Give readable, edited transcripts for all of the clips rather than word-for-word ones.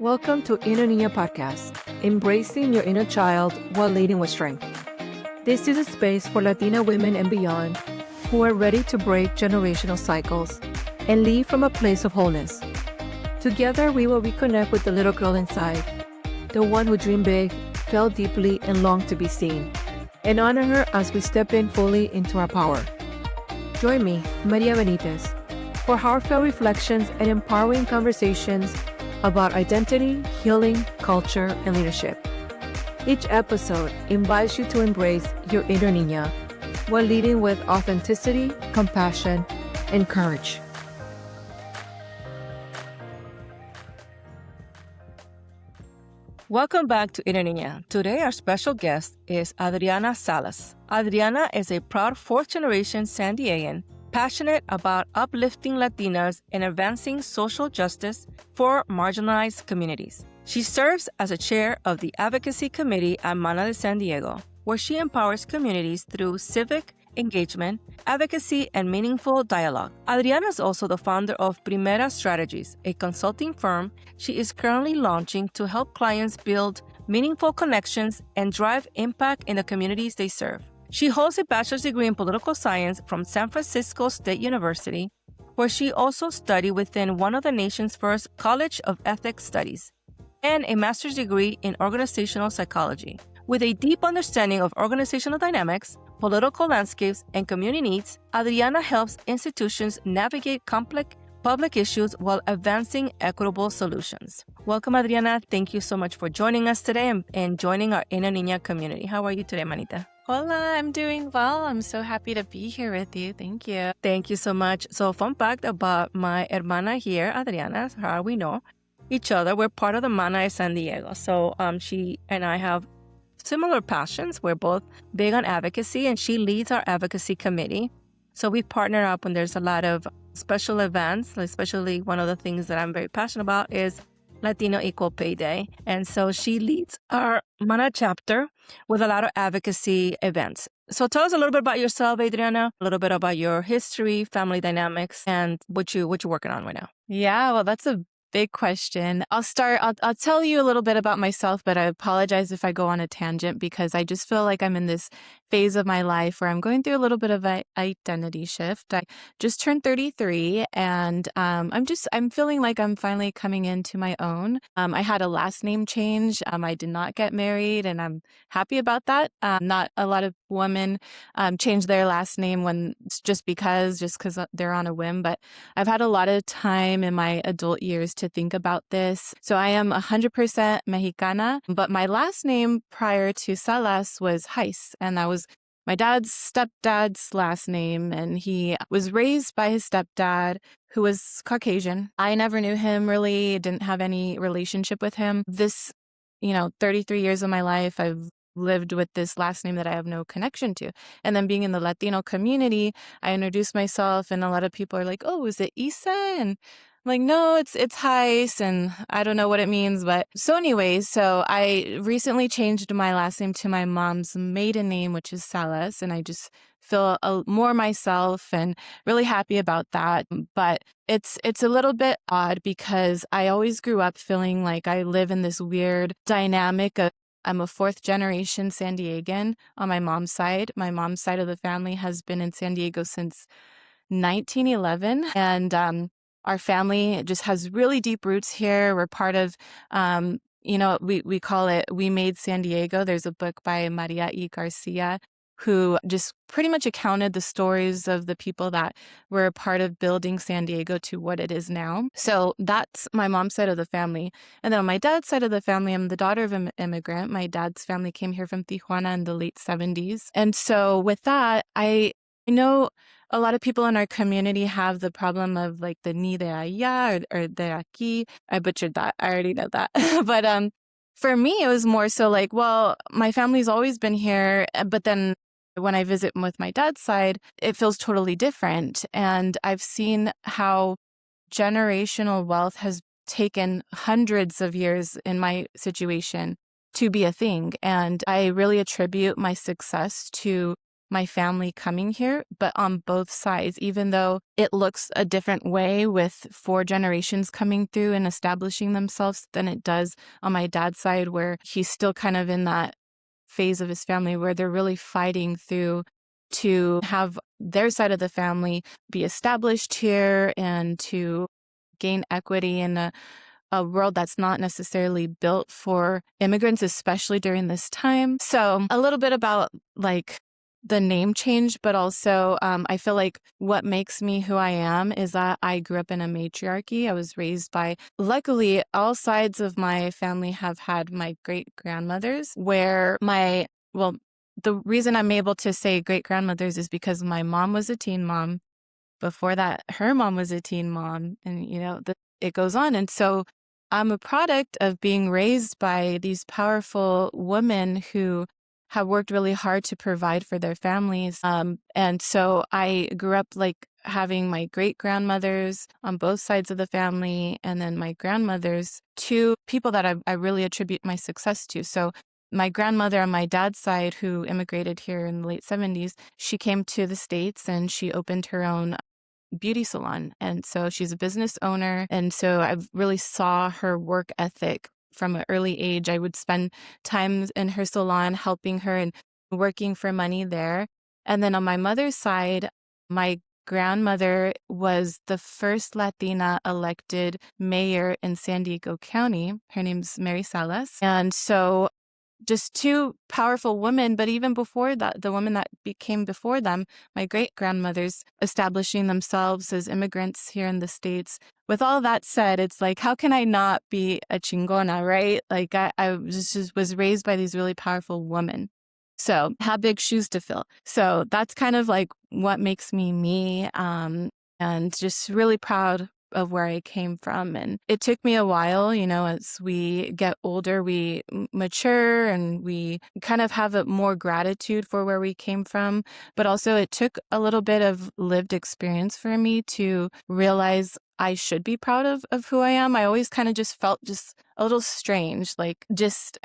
Welcome to Inner Niña Podcast, embracing your inner child while leading with strength. This is a space for Latina women and beyond who are ready to break generational cycles and lead from a place of wholeness. Together, we will reconnect with the little girl inside, the one who dreamed big, felt deeply, and longed to be seen, and honor her as we step in fully into our power. Join me, Maria Benitez, for heartfelt reflections and empowering conversations about identity, healing, culture, and leadership. Each episode invites you to embrace your inner niña while leading with authenticity, compassion, and courage. Welcome back to Inner Niña. Today, our special guest is Adriana Salas. Adriana is a proud fourth-generation San Diegan, passionate about uplifting Latinas and advancing social justice for marginalized communities. She serves as a chair of the Advocacy Committee at Mana de San Diego, where she empowers communities through civic engagement, advocacy, and meaningful dialogue. Adriana is also the founder of Primera Strategies, a consulting firm she is currently launching to help clients build meaningful connections and drive impact in the communities they serve. She holds a bachelor's degree in political science from San Francisco State University, where she also studied within one of the nation's first College of Ethics Studies, and a master's degree in organizational psychology. With a deep understanding of organizational dynamics, political landscapes, and community needs, Adriana helps institutions navigate complex public issues while advancing equitable solutions. Welcome, Adriana. Thank you so much for joining us today and joining our Inner Niña community. How are you today, manita? Hola, I'm doing well. I'm so happy to be here with you. Thank you. Thank you so much. So, fun fact about my hermana here, Adriana, how we know each other. We're part of the Mana de San Diego. So, she and I have similar passions. We're both big on advocacy, and she leads our advocacy committee. So, we partner up when there's a lot of special events, especially one of the things that I'm very passionate about is Latino Equal Pay Day. And so she leads our Mana chapter with a lot of advocacy events. So tell us a little bit about yourself, Adriana, a little bit about your history, family dynamics, and what you're working on right now. Yeah, well, that's a big question. I'll tell you a little bit about myself, but I apologize if I go on a tangent because I just feel like I'm in this phase of my life where I'm going through a little bit of an identity shift. I just turned 33 and I'm feeling like I'm finally coming into my own. I had a last name change. I did not get married and I'm happy about that. Not a lot of women change their last name just because they're on a whim, but I've had a lot of time in my adult years to think about this. So I am 100% Mexicana, but my last name prior to Salas was Heiss, and that was my dad's stepdad's last name, and he was raised by his stepdad, who was Caucasian. I never knew him really, didn't have any relationship with him. This, 33 years of my life, I've lived with this last name that I have no connection to. And then being in the Latino community, I introduced myself, and a lot of people are like, "Oh, is it Isa?" And I'm like, no, it's Heiss, and I don't know what it means. But so anyways, so I recently changed my last name to my mom's maiden name, which is Salas, and I just feel more myself and really happy about that. But it's a little bit odd because I always grew up feeling like I live in this weird dynamic of I'm a fourth generation San Diegan on my mom's side. My mom's side of the family has been in San Diego since 1911, and our family just has really deep roots here. We're part of, we call it We Made San Diego. There's a book by Maria Garcia who just pretty much accounted the stories of the people that were a part of building San Diego to what it is now. So that's my mom's side of the family. And then on my dad's side of the family, I'm the daughter of an immigrant. My dad's family came here from Tijuana in the late 70s. And so with that, I know a lot of people in our community have the problem of like the ni de allá or de aquí. I butchered that. I already know that. But for me, it was more so like, well, my family's always been here. But then when I visit with my dad's side, it feels totally different. And I've seen how generational wealth has taken hundreds of years in my situation to be a thing. And I really attribute my success to my family coming here, but on both sides, even though it looks a different way with 4 generations coming through and establishing themselves than it does on my dad's side, where he's still kind of in that phase of his family where they're really fighting through to have their side of the family be established here and to gain equity in a world that's not necessarily built for immigrants, especially during this time. So a little bit about like the name change, but also I feel like what makes me who I am is that I grew up in a matriarchy. I was raised by, luckily, all sides of my family have had my great grandmothers, where the reason I'm able to say great grandmothers is because my mom was a teen mom. Before that, her mom was a teen mom, and it goes on. And so I'm a product of being raised by these powerful women who have worked really hard to provide for their families. And so I grew up like having my great grandmothers on both sides of the family, and then my grandmothers, two people that I really attribute my success to. So my grandmother on my dad's side, who immigrated here in the late 70s, she came to the States and she opened her own beauty salon. And so she's a business owner. And so I really saw her work ethic from an early age. I would spend time in her salon helping her and working for money there. And then on my mother's side, my grandmother was the first Latina elected mayor in San Diego County. Her name's Maria Salas. And so just two powerful women, but even before that, the women that came before them, my great-grandmothers, establishing themselves as immigrants here in the States. With all that said, it's like, how can I not be a chingona, right? Like I just was raised by these really powerful women. So have big shoes to fill. So that's kind of like what makes me me, and just really proud of where I came from. And it took me a while, as we get older, we mature and we kind of have a more gratitude for where we came from. But also it took a little bit of lived experience for me to realize I should be proud of who I am. I always kind of just felt just a little strange.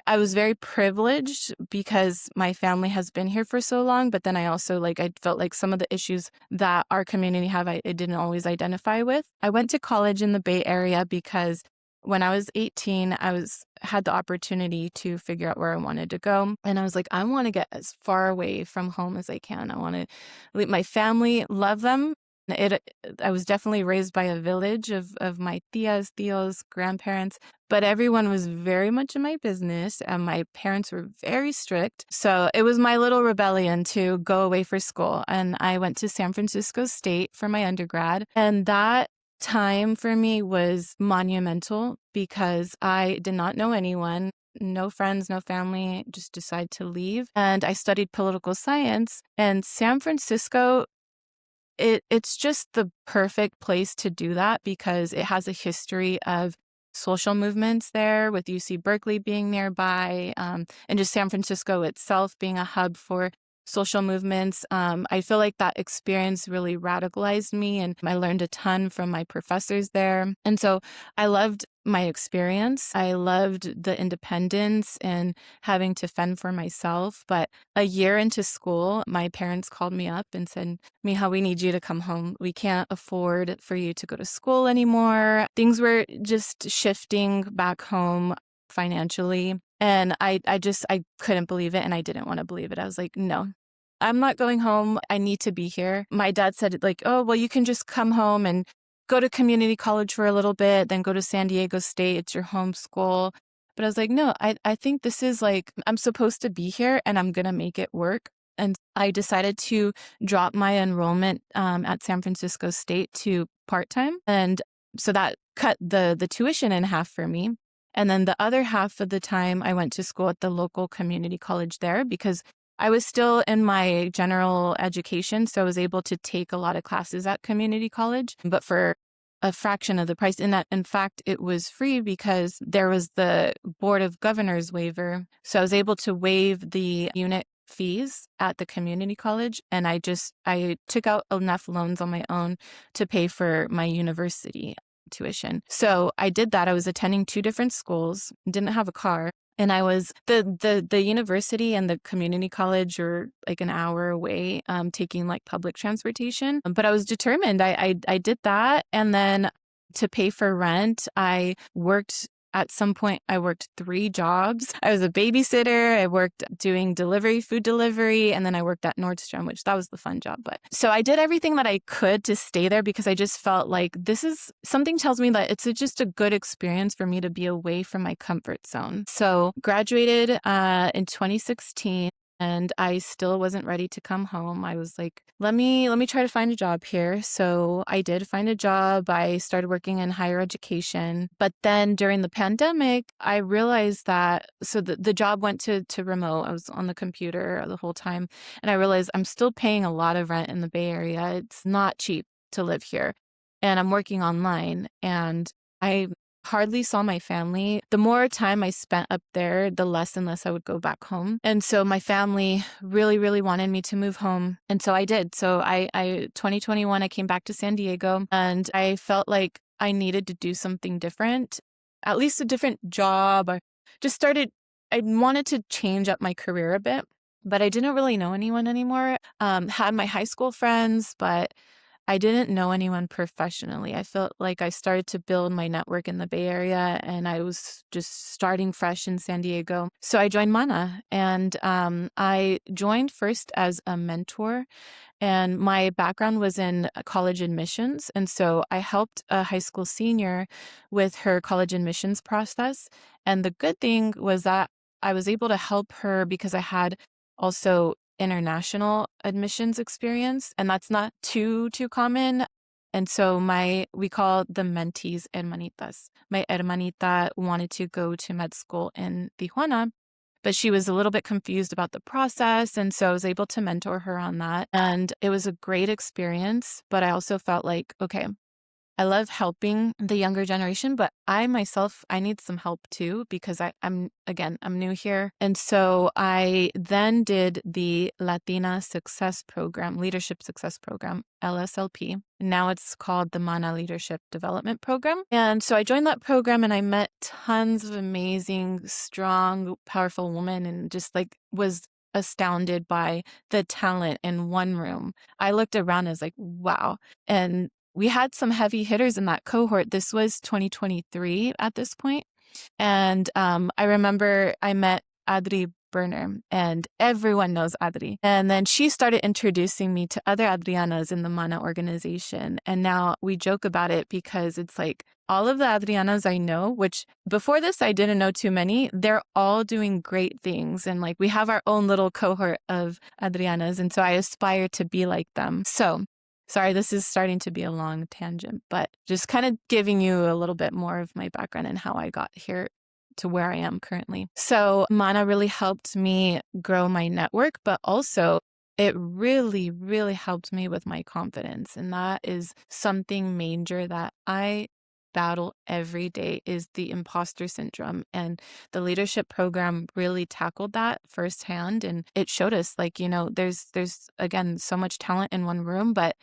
I was very privileged because my family has been here for so long. But then I also I felt like some of the issues that our community have, I didn't always identify with. I went to college in the Bay Area because when I was 18, I had the opportunity to figure out where I wanted to go. And I was like, I want to get as far away from home as I can. I want to leave my family, love them. I was definitely raised by a village of my tias, tios, grandparents, but everyone was very much in my business and my parents were very strict. So it was my little rebellion to go away for school. And I went to San Francisco State for my undergrad. And that time for me was monumental because I did not know anyone. No friends, no family, just decided to leave. And I studied political science. And San Francisco, it's just the perfect place to do that because it has a history of social movements there, with UC Berkeley being nearby, and just San Francisco itself being a hub for social movements. I feel like that experience really radicalized me, and I learned a ton from my professors there. And so I loved my experience. I loved the independence and having to fend for myself. But a year into school, my parents called me up and said, Mija, we need you to come home. We can't afford for you to go to school anymore. Things were just shifting back home financially. And I couldn't believe it, and I didn't want to believe it. I was like, no, I'm not going home. I need to be here. My dad said oh, well, you can just come home and go to community college for a little bit, then go to San Diego State. It's your home school. But I was like, no, I think this is I'm supposed to be here and I'm going to make it work. And I decided to drop my enrollment at San Francisco State to part-time. And so that cut the tuition in half for me. And then the other half of the time I went to school at the local community college there because I was still in my general education. So I was able to take a lot of classes at community college, but for a fraction of the price. In fact, it was free because there was the Board of Governors waiver. So I was able to waive the unit fees at the community college. And I took out enough loans on my own to pay for my university. tuition. So I did that. I was attending 2 different schools, didn't have a car. And I was the university and the community college are like an hour away, taking like public transportation. But I was determined. I did that. And then to pay for rent, I worked. At some point, I worked 3 jobs. I was a babysitter. I worked doing food delivery, and then I worked at Nordstrom, which that was the fun job. But so I did everything that I could to stay there because I just felt like something tells me that it's just a good experience for me to be away from my comfort zone. So graduated in 2016. And I still wasn't ready to come home. I was like, let me try to find a job here. So I did find a job. I started working in higher education. But then during the pandemic, I realized that, so the job went to remote. I was on the computer the whole time. And I realized I'm still paying a lot of rent in the Bay Area. It's not cheap to live here. And I'm working online. And I hardly saw my family. The more time I spent up there, the less and less I would go back home. And so my family really, really wanted me to move home. And so I did. So I 2021, I came back to San Diego and I felt like I needed to do something different, at least a different job. I wanted to change up my career a bit, but I didn't really know anyone anymore. Had my high school friends, but I didn't know anyone professionally. I felt like I started to build my network in the Bay Area and I was just starting fresh in San Diego. So I joined Mana and I joined first as a mentor, and my background was in college admissions. And so I helped a high school senior with her college admissions process. And the good thing was that I was able to help her because I had also international admissions experience, and that's not too common. And so we call the mentees hermanitas. My hermanita wanted to go to med school in Tijuana, but she was a little bit confused about the process, and so I was able to mentor her on that. And it was a great experience, but I also felt like, okay, I love helping the younger generation, but I myself, I need some help too because I'm new here. And so I then did the Latina Success Program, Leadership Success Program, LSLP. Now it's called the Mana Leadership Development Program. And so I joined that program and I met tons of amazing, strong, powerful women and just like was astounded by the talent in one room. I looked around and was like, wow. And we had some heavy hitters in that cohort. This was 2023 at this point. And I remember I met Adri Berner, and everyone knows Adri. And then she started introducing me to other Adrianas in the Mana organization. And now we joke about it because it's like all of the Adrianas I know, which before this I didn't know too many, they're all doing great things. And like we have our own little cohort of Adrianas. And so I aspire to be like them. So sorry, this is starting to be a long tangent, but just kind of giving you a little bit more of my background and how I got here to where I am currently. So Mana really helped me grow my network, but also it really, really helped me with my confidence. And that is something major that I battle every day is the imposter syndrome. And the leadership program really tackled that firsthand. And it showed us like, there's again, so much talent in one room, but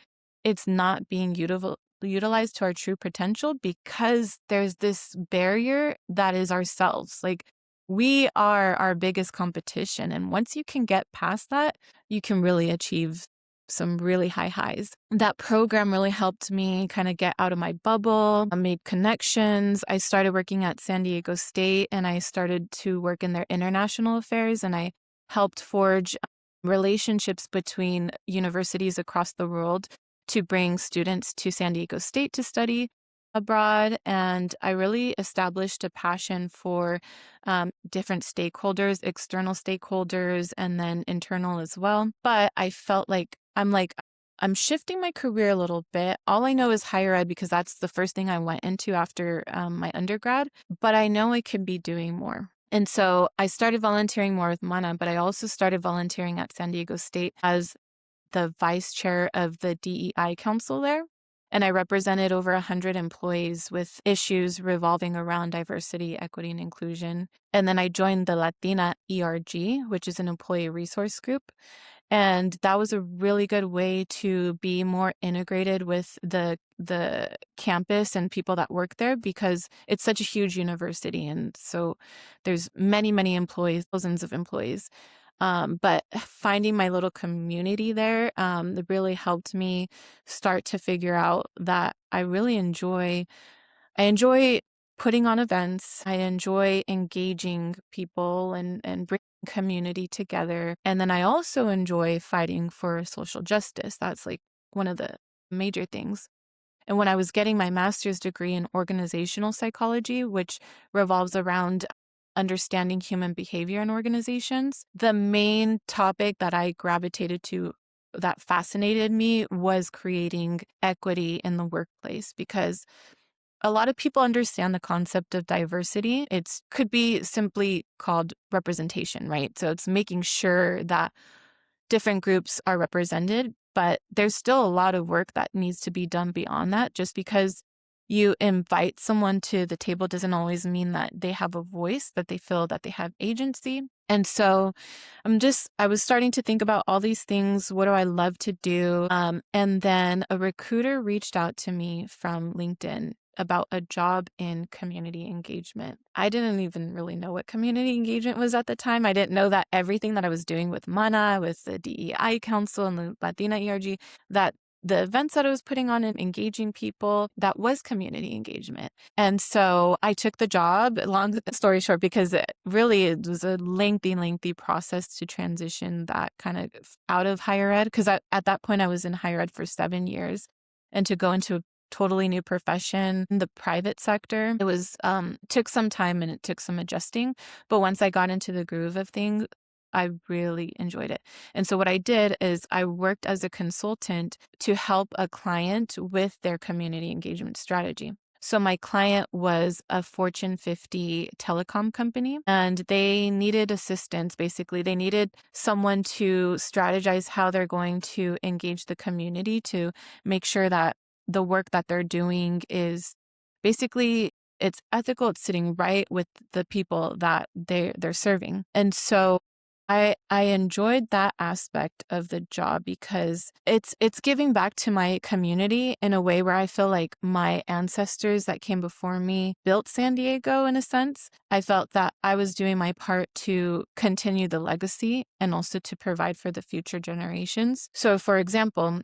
it's not being utilized to our true potential because there's this barrier that is ourselves. Like we are our biggest competition. And once you can get past that, you can really achieve some really high highs. That program really helped me kind of get out of my bubble. I made connections. I started working at San Diego State and I started to work in their international affairs, and I helped forge relationships between universities across the world to bring students to San Diego State to study abroad. And I really established a passion for different stakeholders, external stakeholders, and then internal as well. But I felt like I'm shifting my career a little bit. All I know is higher ed because that's the first thing I went into after my undergrad, but I know I could be doing more. And so I started volunteering more with Mana, but I also started volunteering at San Diego State as the vice chair of the DEI council there. And I represented over 100 employees with issues revolving around diversity, equity, and inclusion. And then I joined the Latina ERG, which is an employee resource group. And that was a really good way to be more integrated with the campus and people that work there, because it's such a huge university. And so there's many, many employees, thousands of employees. But finding my little community there, it really helped me start to figure out that I enjoy putting on events. I enjoy engaging people and bringing community together. And then I also enjoy fighting for social justice. That's like one of the major things. And when I was getting my master's degree in organizational psychology, which revolves around understanding human behavior in organizations, the main topic that I gravitated to that fascinated me was creating equity in the workplace, because a lot of people understand the concept of diversity. It could be simply called representation, right? So it's making sure that different groups are represented, but there's still a lot of work that needs to be done beyond that. Just because you invite someone to the table doesn't always mean that they have a voice, that they feel that they have agency. And so I was starting to think about all these things. What do I love to do? And then a recruiter reached out to me from LinkedIn about a job in community engagement. I didn't even really know what community engagement was at the time. I didn't know that everything that I was doing with MANA, with the DEI Council and the Latina ERG, that the events that I was putting on and engaging people, that was community engagement. And so I took the job, long story short, because it was a lengthy process to transition that kind of out of higher ed. Because at that point I was in higher ed for 7 years, and to go into a totally new profession in the private sector, it was took some time and it took some adjusting. But once I got into the groove of things, I really enjoyed it. And so what I did is I worked as a consultant to help a client with their community engagement strategy. So my client was a Fortune 50 telecom company, and they needed assistance. Basically, they needed someone to strategize how they're going to engage the community to make sure that the work that they're doing is basically, it's ethical, it's sitting right with the people that they're serving. And so I enjoyed that aspect of the job because it's giving back to my community in a way where I feel like my ancestors that came before me built San Diego in a sense. I felt that I was doing my part to continue the legacy and also to provide for the future generations. So for example,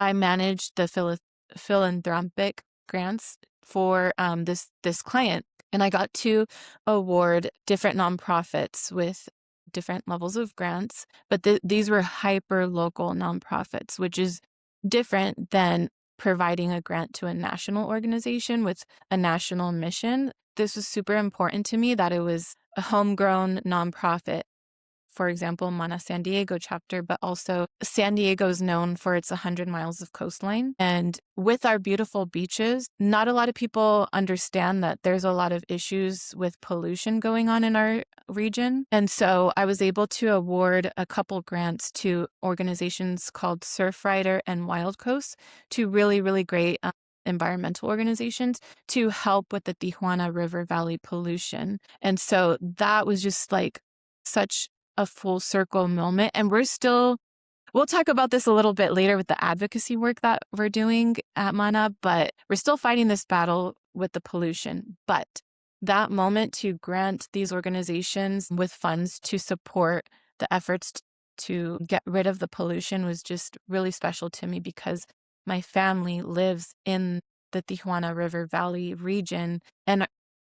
I managed the philanthropic grants for this client, and I got to award different nonprofits with different levels of grants, but these were hyper local nonprofits, which is different than providing a grant to a national organization with a national mission. This was super important to me that it was a homegrown nonprofit. For example, Mana San Diego chapter, but also San Diego is known for its 100 miles of coastline. And with our beautiful beaches, not a lot of people understand that there's a lot of issues with pollution going on in our region. And so I was able to award a couple grants to organizations called Surfrider and Wild Coast, two really, really great environmental organizations, to help with the Tijuana River Valley pollution. And so that was just like such a full circle moment. And we'll talk about this a little bit later with the advocacy work that we're doing at Mana, but we're still fighting this battle with the pollution. But that moment to grant these organizations with funds to support the efforts to get rid of the pollution was just really special to me, because my family lives in the Tijuana River Valley region, and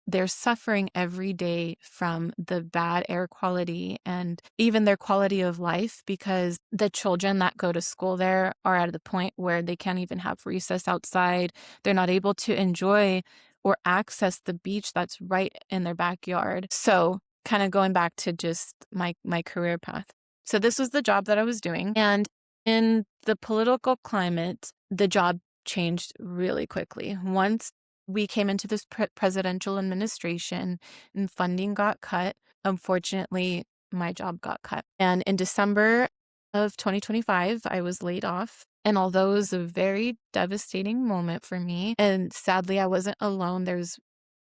they're suffering every day from the bad air quality and even their quality of life, because the children that go to school there are at the point where they can't even have recess outside. They're not able to enjoy or access the beach that's right in their backyard. So kind of going back to just my career path. So this was the job that I was doing. And in the political climate, the job changed really quickly. Once we came into this presidential administration and funding got cut, unfortunately, my job got cut. And in December of 2025, I was laid off. And although it was a very devastating moment for me, and sadly, I wasn't alone, there's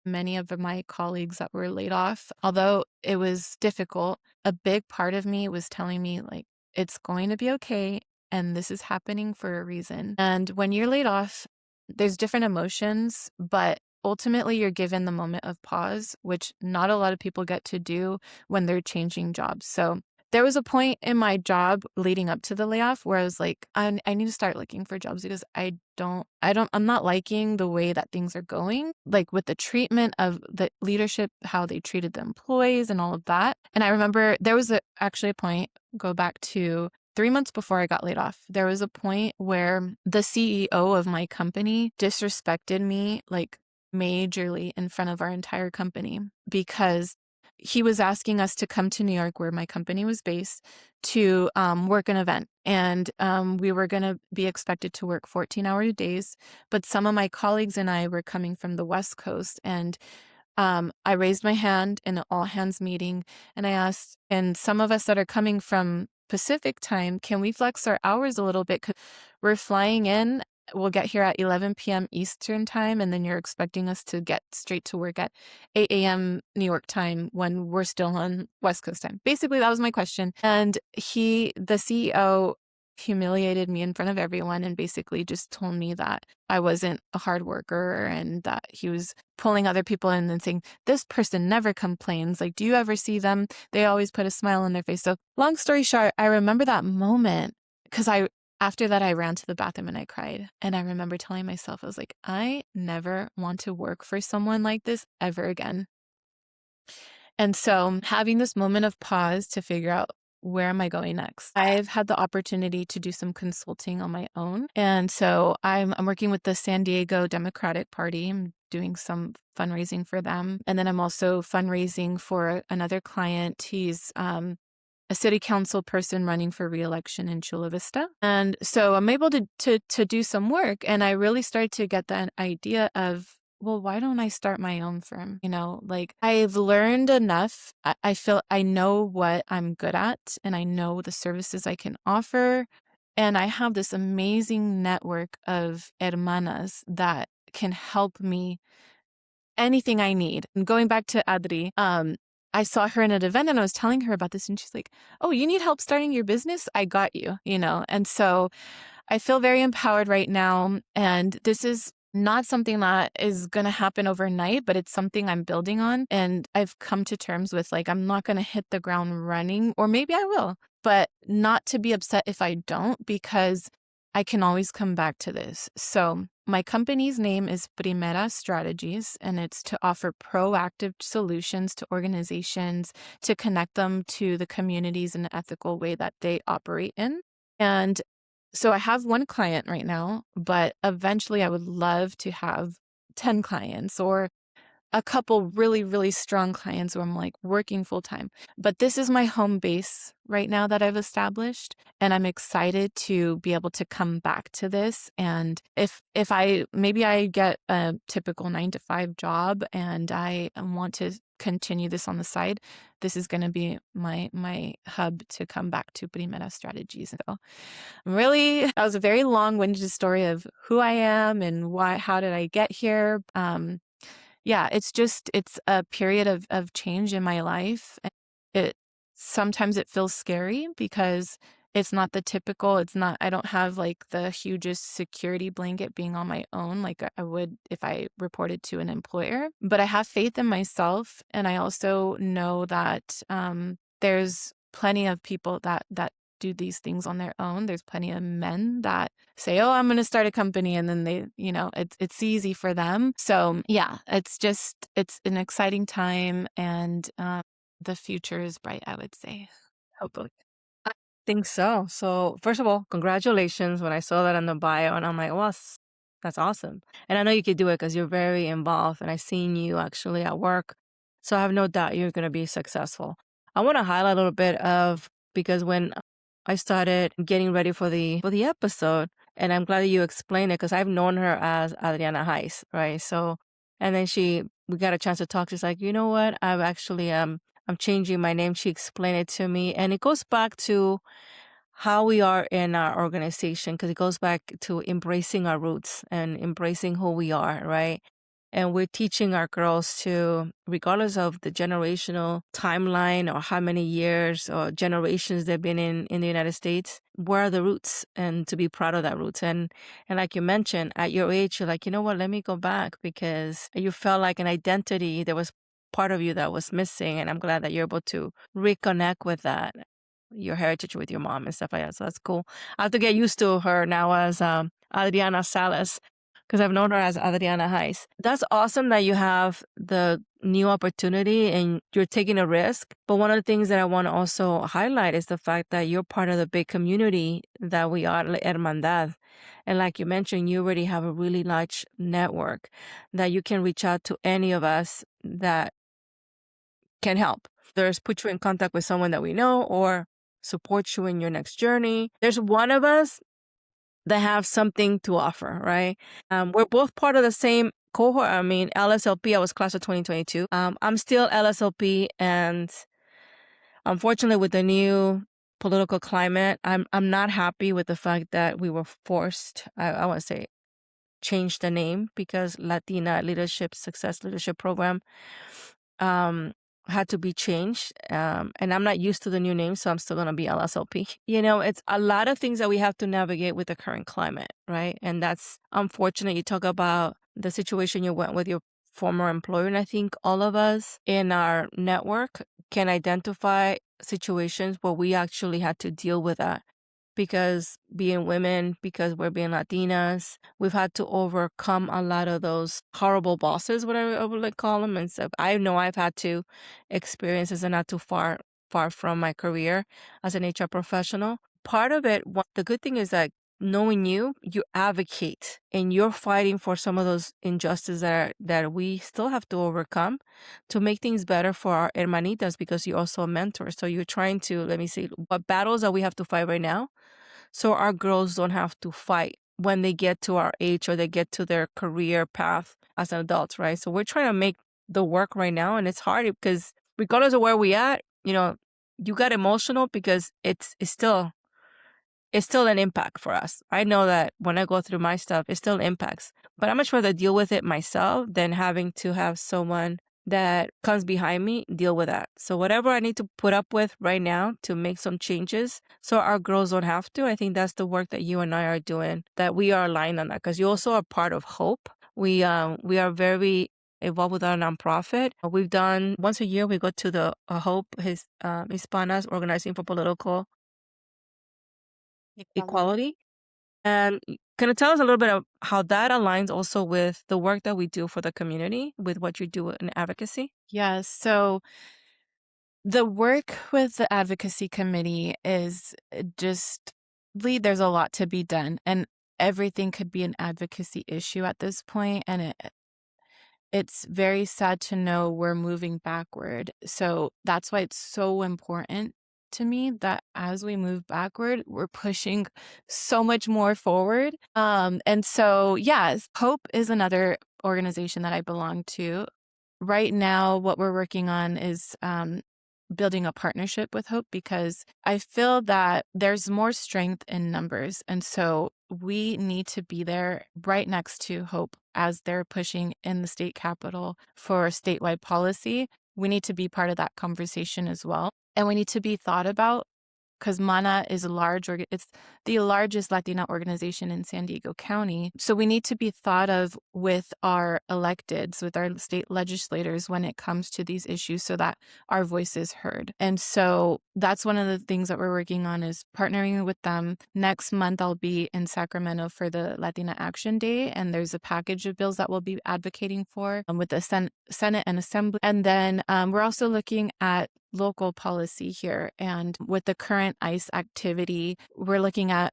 many of my colleagues that were laid off. Although it was difficult, a big part of me was telling me, like, it's going to be okay. And this is happening for a reason. And when you're laid off, there's different emotions, but ultimately you're given the moment of pause, which not a lot of people get to do when they're changing jobs. So there was a point in my job leading up to the layoff where I was like, I need to start looking for jobs because I'm not liking the way that things are going, like with the treatment of the leadership, how they treated the employees and all of that. And I remember there was actually a point, go back to 3 months before I got laid off, there was a point where the CEO of my company disrespected me like majorly in front of our entire company because he was asking us to come to New York, where my company was based, to work an event. And we were going to be expected to work 14-hour days. But some of my colleagues and I were coming from the West Coast. And I raised my hand in an all hands meeting and I asked, and some of us that are coming from Pacific time, can we flex our hours a little bit? 'Cause we're flying in. We'll get here at 11 p.m. Eastern time, and then you're expecting us to get straight to work at 8 a.m. New York time when we're still on West Coast time. Basically, that was my question. And the CEO, humiliated me in front of everyone and basically just told me that I wasn't a hard worker and that he was pulling other people in and saying, this person never complains. Like, do you ever see them? They always put a smile on their face. So long story short, I remember that moment because after that, I ran to the bathroom and I cried. And I remember telling myself, I was like, I never want to work for someone like this ever again. And so having this moment of pause to figure out, where am I going next? I've had the opportunity to do some consulting on my own. And so I'm working with the San Diego Democratic Party. I'm doing some fundraising for them. And then I'm also fundraising for another client. He's a city council person running for re-election in Chula Vista. And so I'm able to do some work. And I really started to get that idea of, well, why don't I start my own firm? Like I've learned enough. I feel I know what I'm good at and I know the services I can offer. And I have this amazing network of hermanas that can help me anything I need. And going back to Adri, I saw her in an event and I was telling her about this and she's like, oh, you need help starting your business? I got you, And so I feel very empowered right now. And this is not something that is going to happen overnight, but it's something I'm building on. And I've come to terms with like, I'm not going to hit the ground running, or maybe I will, but not to be upset if I don't, because I can always come back to this. So my company's name is Primera Strategies, and it's to offer proactive solutions to organizations to connect them to the communities in an ethical way that they operate in. And so I have one client right now, but eventually I would love to have 10 clients or a couple really, really strong clients where I'm like working full time. But this is my home base right now that I've established. And I'm excited to be able to come back to this. And if maybe I get a typical 9-to-5 job and I want to continue this on the side, this is going to be my hub to come back to Primera Strategies. So that was a very long-winded story of who I am and how did I get here. Yeah, it's a period of change in my life. Sometimes it feels scary because it's not the typical, I don't have like the hugest security blanket being on my own like I would if I reported to an employer. But I have faith in myself. And I also know that there's plenty of people that do these things on their own. There's plenty of men that say, oh, I'm going to start a company. And then they, it's easy for them. So yeah, it's an exciting time. And the future is bright, I would say. Hopefully. I think so. So first of all, congratulations when I saw that on the bio and I'm like, well, that's awesome. And I know you could do it because you're very involved and I've seen you actually at work. So I have no doubt you're going to be successful. I want to highlight a little bit because when I started getting ready for the episode, and I'm glad that you explained it because I've known her as Adriana Heiss, right? So, and then we got a chance to talk. She's like, you know what? I've actually, I'm changing my name. She explained it to me. And it goes back to how we are in our organization because it goes back to embracing our roots and embracing who we are, right? And we're teaching our girls to, regardless of the generational timeline or how many years or generations they've been in the United States, where are the roots, and to be proud of that roots. And like you mentioned, at your age, you're like, you know what, let me go back, because you felt like an identity. There was part of you that was missing. And I'm glad that you're able to reconnect with that, your heritage with your mom and stuff like that. So that's cool. I have to get used to her now as Adriana Salas, because I've known her as Adriana Heiss. That's awesome that you have the new opportunity and you're taking a risk. But one of the things that I want to also highlight is the fact that you're part of the big community that we are, La Hermandad. And like you mentioned, you already have a really large network that you can reach out to any of us that can help. There's put you in contact with someone that we know or support you in your next journey. There's one of us that have something to offer, right? We're both part of the same cohort. I mean, LSLP, I was class of 2022. I'm still LSLP, and unfortunately with the new political climate, I'm not happy with the fact that we were forced, I want to say, change the name, because Latina Leadership Success Leadership Program had to be changed. And I'm not used to the new name, so I'm still going to be LSLP. It's a lot of things that we have to navigate with the current climate, right? And that's unfortunate. You talk about the situation you went with your former employer, and I think all of us in our network can identify situations where we actually had to deal with that. Because being women, because we're being Latinas, we've had to overcome a lot of those horrible bosses, whatever I would call them, and stuff. I know I've had to experiences, and not too far from my career as an HR professional. Part of it, the good thing is that knowing you advocate, and you're fighting for some of those injustices that we still have to overcome to make things better for our hermanitas, because you're also a mentor. So you're trying to, let me see, what battles that we have to fight right now, so our girls don't have to fight when they get to our age or they get to their career path as an adult, right? So we're trying to make the work right now, and it's hard because regardless of where we at, you got emotional, because it's still an impact for us. I know that when I go through my stuff, it still impacts, but I much rather deal with it myself than having to have someone that comes behind me deal with that. So whatever I need to put up with right now to make some changes so our girls don't have to, I think that's the work that you and I are doing, that we are aligned on that, because you also are part of Hope. We are very involved with our nonprofit. We've done once a year, we go to the Hope Hispanas, Organizing for Political Equality. And can you tell us a little bit of how that aligns also with the work that we do for the community, with what you do in advocacy? Yes. So the work with the advocacy committee is there's a lot to be done, and everything could be an advocacy issue at this point, and it's very sad to know we're moving backward. So that's why it's so important to me that as we move backward, we're pushing so much more forward. And so, yes, Hope is another organization that I belong to. Right now, what we're working on is building a partnership with Hope, because I feel that there's more strength in numbers. And so we need to be there right next to Hope as they're pushing in the state capitol for statewide policy. We need to be part of that conversation as well. And we need to be thought about, because MANA is it's the largest Latina organization in San Diego County. So we need to be thought of with our electeds, with our state legislators when it comes to these issues, so that our voice is heard. And so that's one of the things that we're working on, is partnering with them. Next month, I'll be in Sacramento for the Latina Action Day, and there's a package of bills that we'll be advocating for with the Senate and Assembly. And then we're also looking at local policy here. And with the current ICE activity, we're looking at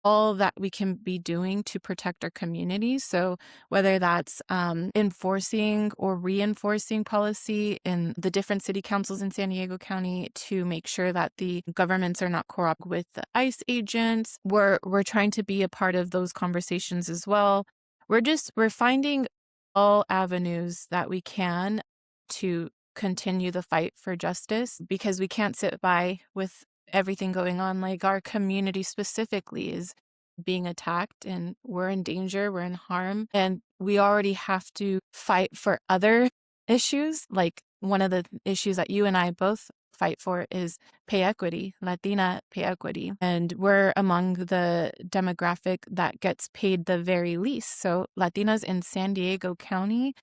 all that we can be doing to protect our communities. So whether that's enforcing or reinforcing policy in the different city councils in San Diego County to make sure that the governments are not corrupt with the ICE agents, we're trying to be a part of those conversations as well. We're finding all avenues that we can to continue the fight for justice, because we can't sit by with everything going on. Like, our community specifically is being attacked and we're in danger, we're in harm, and we already have to fight for other issues. Like one of the issues that you and I both fight for is pay equity, Latina pay equity. And we're among the demographic that gets paid the very least. So Latinas in San Diego County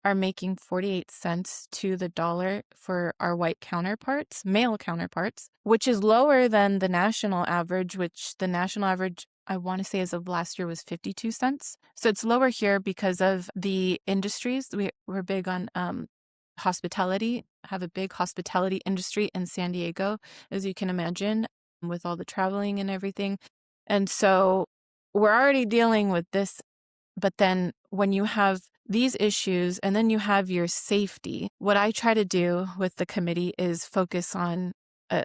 are making 48 cents to the dollar for our white counterparts, male counterparts, which is lower than the national average, which the national average, I want to say as of last year, was 52 cents. So it's lower here because of the industries. We're big on hospitality, have a big hospitality industry in San Diego, as you can imagine, with all the traveling and everything. And so we're already dealing with this. But then when you have these issues and then you have your safety, what I try to do with the committee is focus on a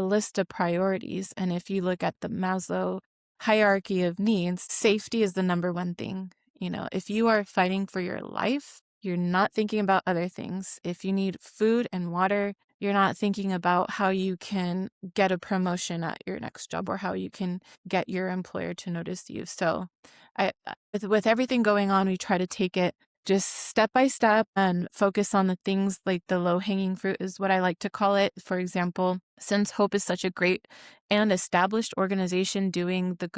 list of priorities. And if you look at the Maslow hierarchy of needs, safety is the number one thing. If you are fighting for your life, you're not thinking about other things. If you need food and water, you're not thinking about how you can get a promotion at your next job or how you can get your employer to notice you. So with everything going on, we try to take it just step by step and focus on the things like the low-hanging fruit is what I like to call it. For example, since Hope is such a great and established organization doing the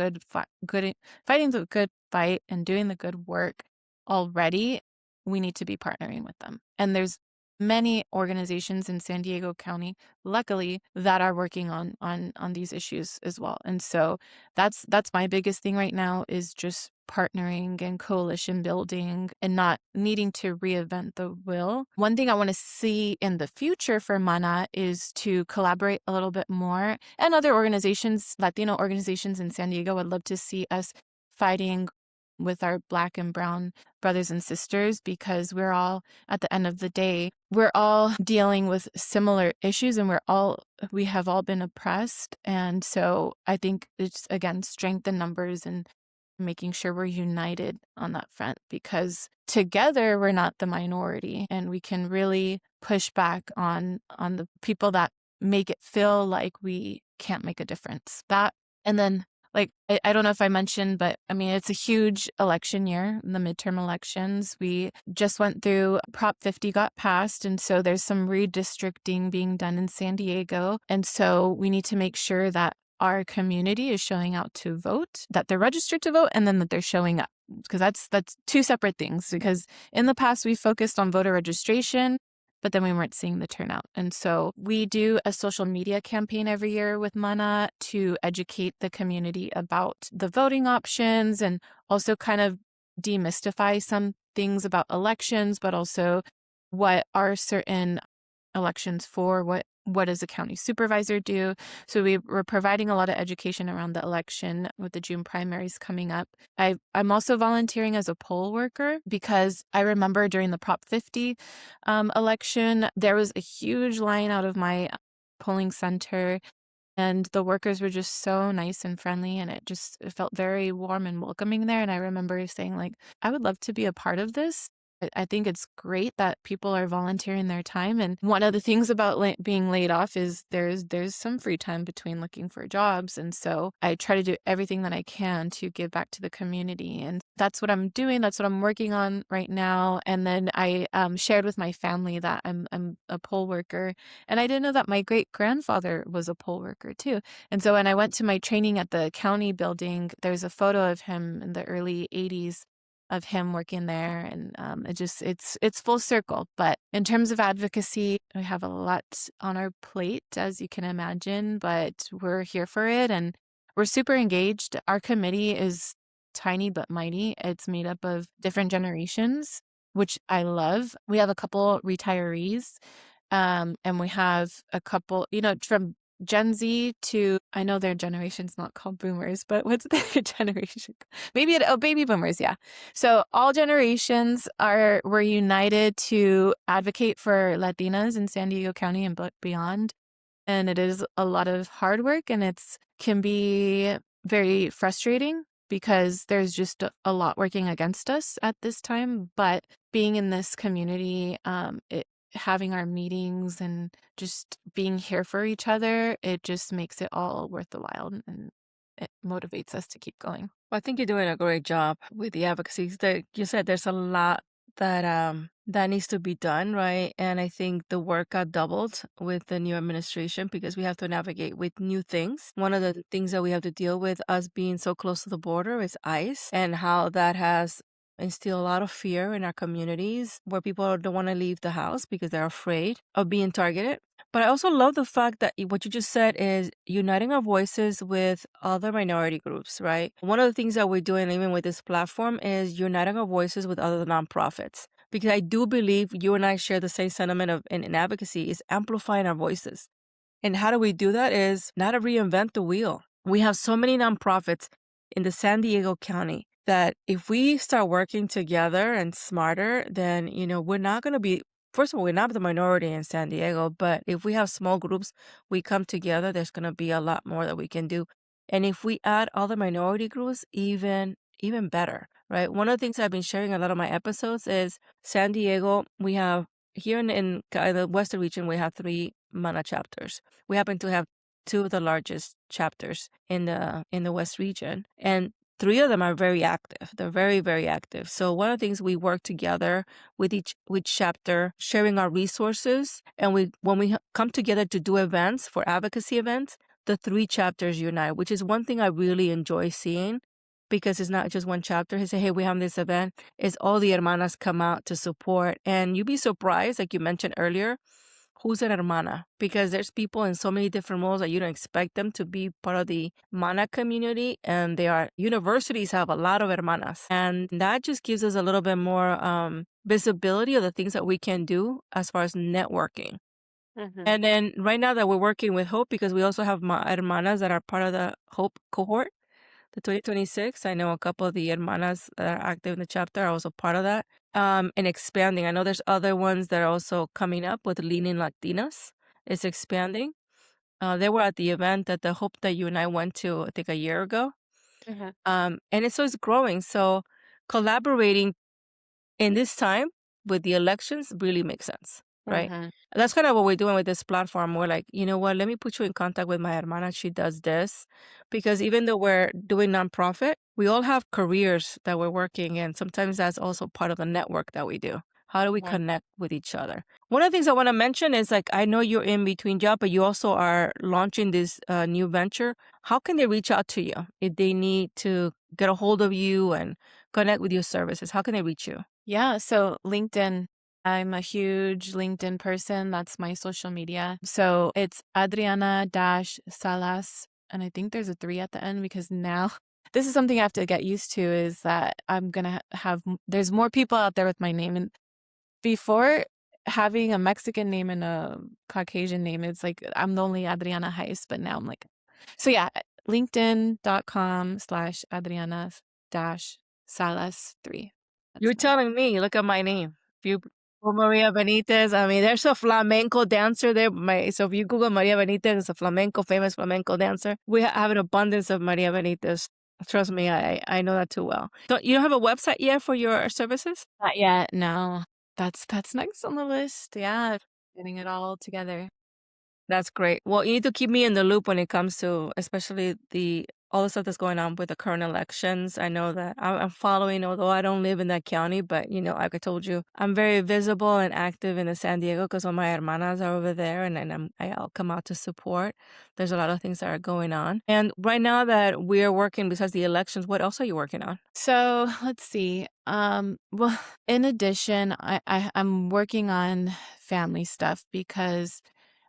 fighting the good fight and doing the good work already, we need to be partnering with them. And there's many organizations in San Diego County, luckily, that are working on these issues as well. And so that's my biggest thing right now is just partnering and coalition building and not needing to reinvent the wheel. One thing I want to see in the future for MANA is to collaborate a little bit more, and other organizations, Latino organizations in San Diego would love to see us fighting with our Black and Brown brothers and sisters, because we're all, at the end of the day, we're all dealing with similar issues and we have all been oppressed. And so I think it's, again, strength in numbers and making sure we're united on that front, because together we're not the minority and we can really push back on the people that make it feel like we can't make a difference. That, and then I don't know if I mentioned, but I mean, it's a huge election year, the midterm elections. We just went through Prop 50 got passed. And so there's some redistricting being done in San Diego. And so we need to make sure that our community is showing out to vote, that they're registered to vote, and then that they're showing up. Because that's two separate things. Because in the past, we focused on voter registration, but then we weren't seeing the turnout. And so we do a social media campaign every year with MANA to educate the community about the voting options and also kind of demystify some things about elections, but also what are certain elections for, what does a county supervisor do? So we're providing a lot of education around the election with the June primaries coming up. I'm also volunteering as a poll worker because I remember during the Prop 50 election, there was a huge line out of my polling center, and the workers were just so nice and friendly, and it felt very warm and welcoming there. And I remember saying, like, I would love to be a part of this. I think it's great that people are volunteering their time. And one of the things about being laid off is there's some free time between looking for jobs. And so I try to do everything that I can to give back to the community. And that's what I'm doing. That's what I'm working on right now. And then I shared with my family that I'm a poll worker. And I didn't know that my great-grandfather was a poll worker too. And so when I went to my training at the county building, there's a photo of him in the early 80s of him working there. And it's full circle. But in terms of advocacy, we have a lot on our plate, as you can imagine, but we're here for it and we're super engaged. Our committee is tiny but mighty. It's made up of different generations, which I love. We have a couple retirees, and we have a couple, from Gen Z to, I know their generation's not called boomers, but what's their generation? Maybe baby boomers, yeah. So all generations were united to advocate for Latinas in San Diego County and beyond. And it is a lot of hard work, and can be very frustrating because there's just a lot working against us at this time. But being in this community, having our meetings and just being here for each other, it just makes it all worth the while. And it motivates us to keep going. Well, I think you're doing a great job with the advocacy. You said there's a lot that needs to be done, right? And I think the work got doubled with the new administration because we have to navigate with new things. One of the things that we have to deal with, us being so close to the border, is ICE and how that has instilled a lot of fear in our communities where people don't want to leave the house because they're afraid of being targeted. But I also love the fact that what you just said is uniting our voices with other minority groups, right? One of the things that we're doing, even with this platform, is uniting our voices with other nonprofits. Because I do believe you and I share the same sentiment of in advocacy is amplifying our voices. And how do we do that is not to reinvent the wheel. We have so many nonprofits in the San Diego County that if we start working together and smarter, then, we're not going to be, first of all, we're not the minority in San Diego, but if we have small groups, we come together, there's going to be a lot more that we can do. And if we add other minority groups, even better, right? One of the things I've been sharing a lot of my episodes is San Diego, we have here in the Western region, we have 3 MANA chapters. We happen to have 2 of the largest chapters in the West region, and 3 of them are very active. They're very, very active. So one of the things we work together with each chapter, sharing our resources, and when we come together to do events for advocacy events, the 3 chapters unite, which is one thing I really enjoy seeing. Because it's not just one chapter. He said, hey, we have this event. It's all the hermanas come out to support. And you'd be surprised, like you mentioned earlier, who's an hermana? Because there's people in so many different roles that you don't expect them to be part of the mana community. And universities have a lot of hermanas. And that just gives us a little bit more visibility of the things that we can do as far as networking. Mm-hmm. And then right now that we're working with Hope, because we also have hermanas that are part of the Hope cohort, the 2026. I know a couple of the hermanas that are active in the chapter are also part of that. And expanding. I know there's other ones that are also coming up with Leaning Latinas. It's expanding. They were at the event that the Hope that you and I went to, I think, a year ago. Mm-hmm. And it's growing. So collaborating in this time with the elections really makes sense, right? Mm-hmm. That's kind of what we're doing with this platform. We're like, you know what, let me put you in contact with my hermana. She does this. Because even though we're doing nonprofit, we all have careers that we're working in. Sometimes that's also part of the network that we do. How do we Yeah. connect with each other? One of the things I want to mention is like, I know you're in between job, but you also are launching this new venture. How can they reach out to you if they need to get a hold of you and connect with your services? How can they reach you? Yeah, so LinkedIn. I'm a huge LinkedIn person. That's my social media. So it's Adriana Salas. And I think there's a 3 at the end because now this is something I have to get used to is that I'm going to have, there's more people out there with my name. And before having a Mexican name and a Caucasian name, it's like I'm the only Adriana Heiss, but now I'm like, so yeah, linkedin.com/Adriana Salas 3. You're telling me, look at my name. If you Google Maria Benitez, I mean, there's a flamenco dancer there. So if you Google Maria Benitez, it's a famous flamenco dancer. We have an abundance of Maria Benitez. Trust me, I know that too well. You don't have a website yet for your services? Not yet, no. That's next on the list. Yeah, getting it all together. That's great. Well, you need to keep me in the loop when it comes to, especially all the stuff that's going on with the current elections. I know that I'm following, although I don't live in that county, but like I told you, I'm very visible and active in the San Diego because all my hermanas are over there, and I'll come out to support. There's a lot of things that are going on, and right now that we are working besides the elections, what else are you working on? So let's see. Well, in addition, I'm working on family stuff because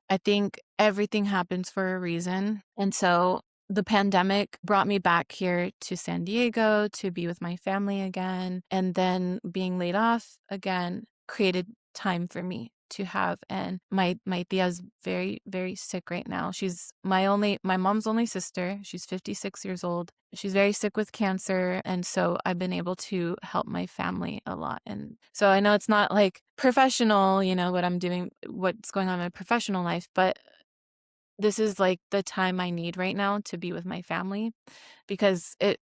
I think everything happens for a reason. And so the pandemic brought me back here to San Diego to be with my family again. And then being laid off again created time for me to have. And my tia's very, very sick right now. She's my mom's only sister. She's 56 years old. She's very sick with cancer. And so I've been able to help my family a lot. And so I know it's not like professional, what I'm doing, what's going on in my professional life, but this is like the time I need right now to be with my family because it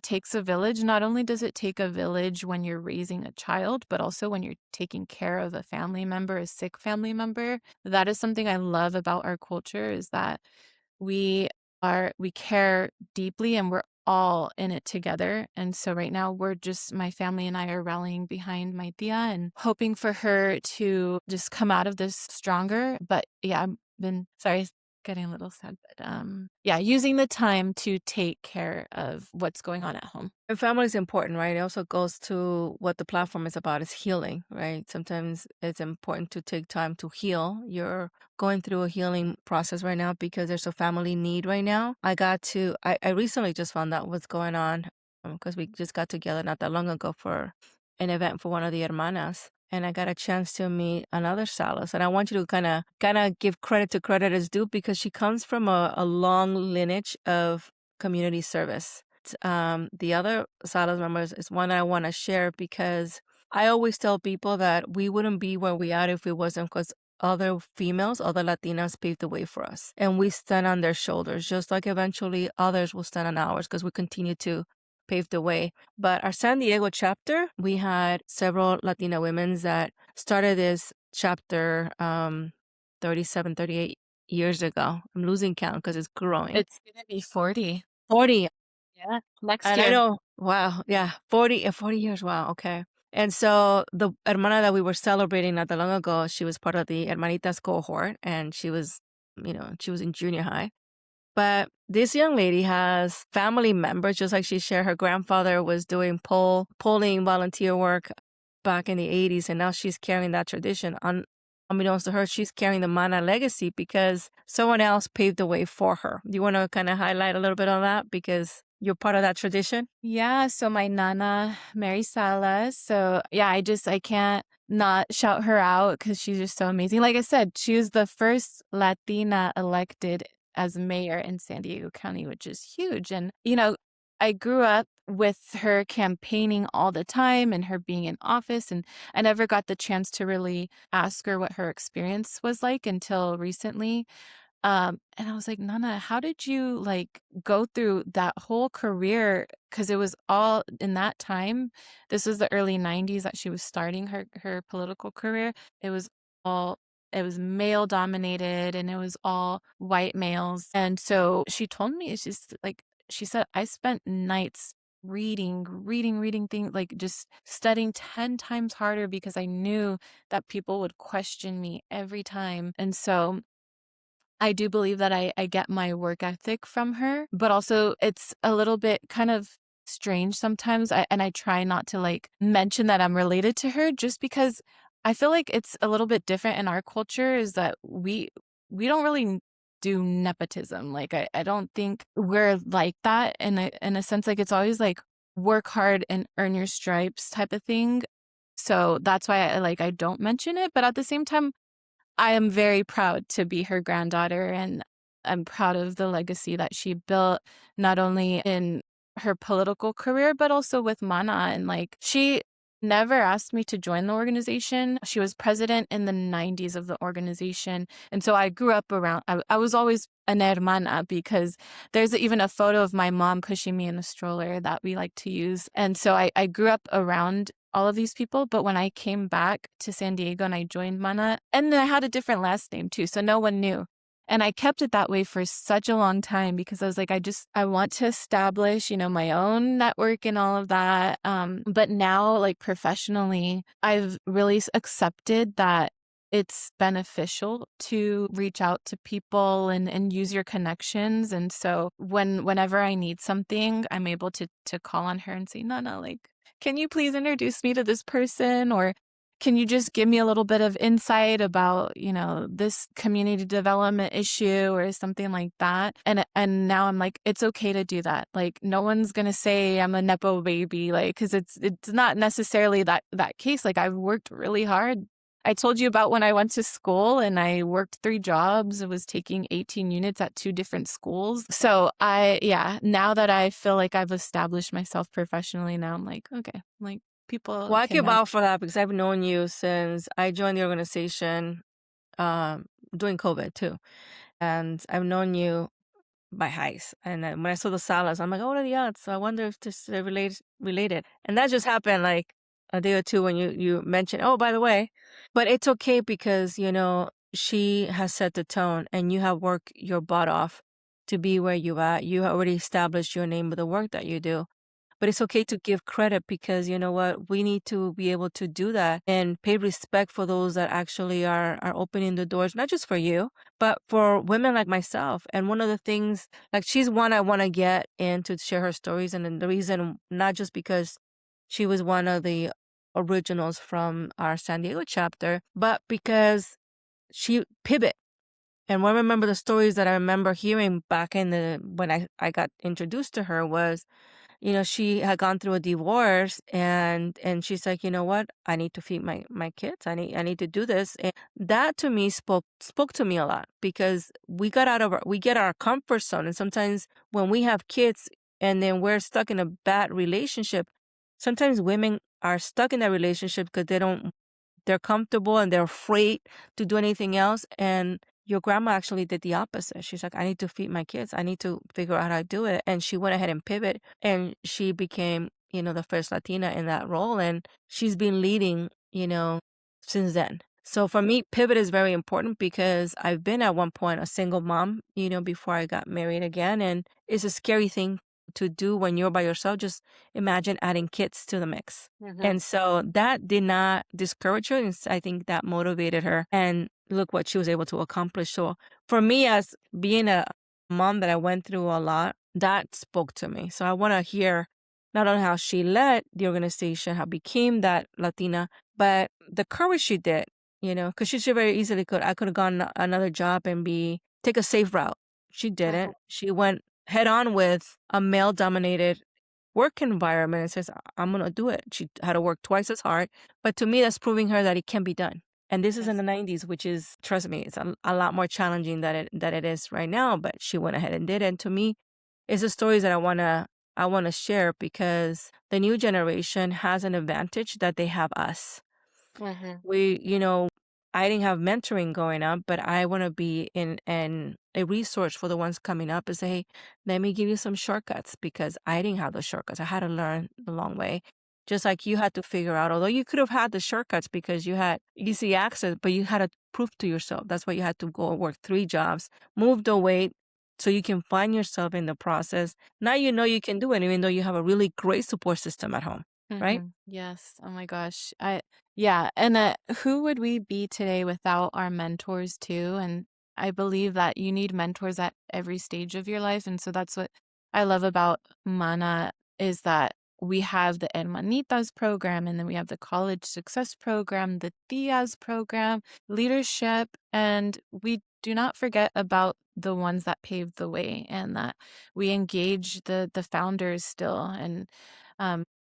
takes a village. Not only does it take a village when you're raising a child, but also when you're taking care of a family member, a sick family member. That is something I love about our culture is that we we care deeply and we're all in it together. And so right now my family and I are rallying behind my tia and hoping for her to just come out of this stronger. But yeah, I've been sorry, getting a little sad, but yeah, using the time to take care of what's going on at home. And family is important, right? It also goes to what the platform is about, is healing, right? Sometimes it's important to take time to heal. You're going through a healing process right now because there's a family need right now. I recently just found out what's going on because we just got together not that long ago for an event for one of the hermanas. And I got a chance to meet another Salas. And I want you to kind of give credit to credit is due because she comes from a long lineage of community service. The other Salas members is one that I want to share because I always tell people that we wouldn't be where we are if it wasn't because other females, other Latinas paved the way for us. And we stand on their shoulders, just like eventually others will stand on ours because we continue to pave the way. But our San Diego chapter, we had several Latina women that started this chapter 37, 38 years ago. I'm losing count because it's growing. It's gonna be 40. 40. Yeah, next And I year. know, wow, yeah, 40 years, wow, okay. And so the hermana that we were celebrating not that long ago, she was part of the Hermanitas cohort, and she was in junior high. But this young lady has family members, just like she shared. Her grandfather was doing polling volunteer work back in the 80s, and now she's carrying that tradition. Unbeknownst to her, she's carrying the Mana legacy because someone else paved the way for her. Do you want to kind of highlight a little bit on that because you're part of that tradition? Yeah, so my Nana, Mary Salas. So yeah, I can't not shout her out because she's just so amazing. Like I said, she was the first Latina elected as mayor in San Diego County, which is huge. And, I grew up with her campaigning all the time and her being in office, and I never got the chance to really ask her what her experience was like until recently. And I was like, Nana, how did you like go through that whole career? Because it was all in that time. This was the early 90s that she was starting her political career. It was all it was male dominated and it was all white males. And so she told me, it's just like she said, I spent nights reading things, like just studying 10 times harder because I knew that people would question me every time. And so I do believe that I get my work ethic from her, but also it's a little bit kind of strange sometimes. And I try not to like mention that I'm related to her just because I feel like it's a little bit different in our culture is that we don't really do nepotism. Like I don't think we're like that in a sense. Like it's always like work hard and earn your stripes type of thing. So that's why I don't mention it. But at the same time, I am very proud to be her granddaughter, and I'm proud of the legacy that she built, not only in her political career, but also with Mana. And like, she never asked me to join the organization. She was president in the 90s of the organization. And so I grew up around, I was always an hermana because there's even a photo of my mom pushing me in a stroller that we like to use. And so I grew up around all of these people. But when I came back to San Diego and I joined Mana, and I had a different last name too, so no one knew. And I kept it that way for such a long time because I was like, I want to establish, my own network and all of that. But now, like professionally, I've really accepted that it's beneficial to reach out to people and use your connections. And so whenever I need something, I'm able to call on her and say, no, like, can you please introduce me to this person? Or can you just give me a little bit of insight about, this community development issue or something like that? And now I'm like, it's okay to do that. Like, no one's going to say I'm a Nepo baby, like, because it's not necessarily that case. Like, I've worked really hard. I told you about when I went to school and I worked 3 jobs. I was taking 18 units at 2 different schools. So now that I feel like I've established myself professionally, now I'm like, okay, like people Well, I can can vouch for that because I've known you since I joined the organization during COVID too. And I've known you by highs. And then when I saw the Salas, I'm like, oh, what are the odds? So I wonder if this is related. And that just happened like a day or two when you mentioned, oh, by the way. But it's okay because, she has set the tone and you have worked your butt off to be where you at. You already established your name with the work that you do. But it's okay to give credit because you know what? We need to be able to do that and pay respect for those that actually are opening the doors, not just for you, but for women like myself. And one of the things, like she's one I want to get in to share her stories. And then the reason, not just because she was one of the originals from our San Diego chapter, but because she pivot. And one remember the stories that I remember hearing back in the when I got introduced to her was, she had gone through a divorce and she's like, you know what? I need to feed my kids. I need to do this. And that to me spoke to me a lot because we get our comfort zone. And sometimes when we have kids and then we're stuck in a bad relationship, sometimes women are stuck in that relationship because they're comfortable and they're afraid to do anything else. And your grandma actually did the opposite. She's like, I need to feed my kids. I need to figure out how to do it. And she went ahead and pivot and she became, the first Latina in that role. And she's been leading, since then. So for me, pivot is very important because I've been at one point a single mom, before I got married again. And it's a scary thing to do when you're by yourself. Just imagine adding kids to the mix. And so that did not discourage her. I think that motivated her. And look what she was able to accomplish. So for me, as being a mom that I went through a lot, that spoke to me. So I want to hear not only how she led the organization, how became that Latina, but the courage she did, because she very easily I could have gone another job and take a safe route. She didn't. She went head on with a male dominated work environment and says, I'm going to do it. She had to work twice as hard. But to me, that's proving her that it can be done. And this is in the 90s, which is, trust me, it's a lot more challenging than it is right now. But she went ahead and did it. And to me, it's the stories that I want to share because the new generation has an advantage that they have us. I didn't have mentoring going up, but I want to be in a resource for the ones coming up and say, hey, let me give you some shortcuts because I didn't have the shortcuts. I had to learn the long way. Just like you had to figure out, although you could have had the shortcuts because you had easy access, but you had to prove to yourself. That's why you had to go work 3 jobs, move the weight so you can find yourself in the process. Now you can do it, even though you have a really great support system at home, right? Yes. Oh my gosh. Yeah. And who would we be today without our mentors too? And I believe that you need mentors at every stage of your life. And so that's what I love about Mana is that we have the Hermanitas program, and then we have the College Success program, the Tias program, leadership, and we do not forget about the ones that paved the way and that we engage the founders still. And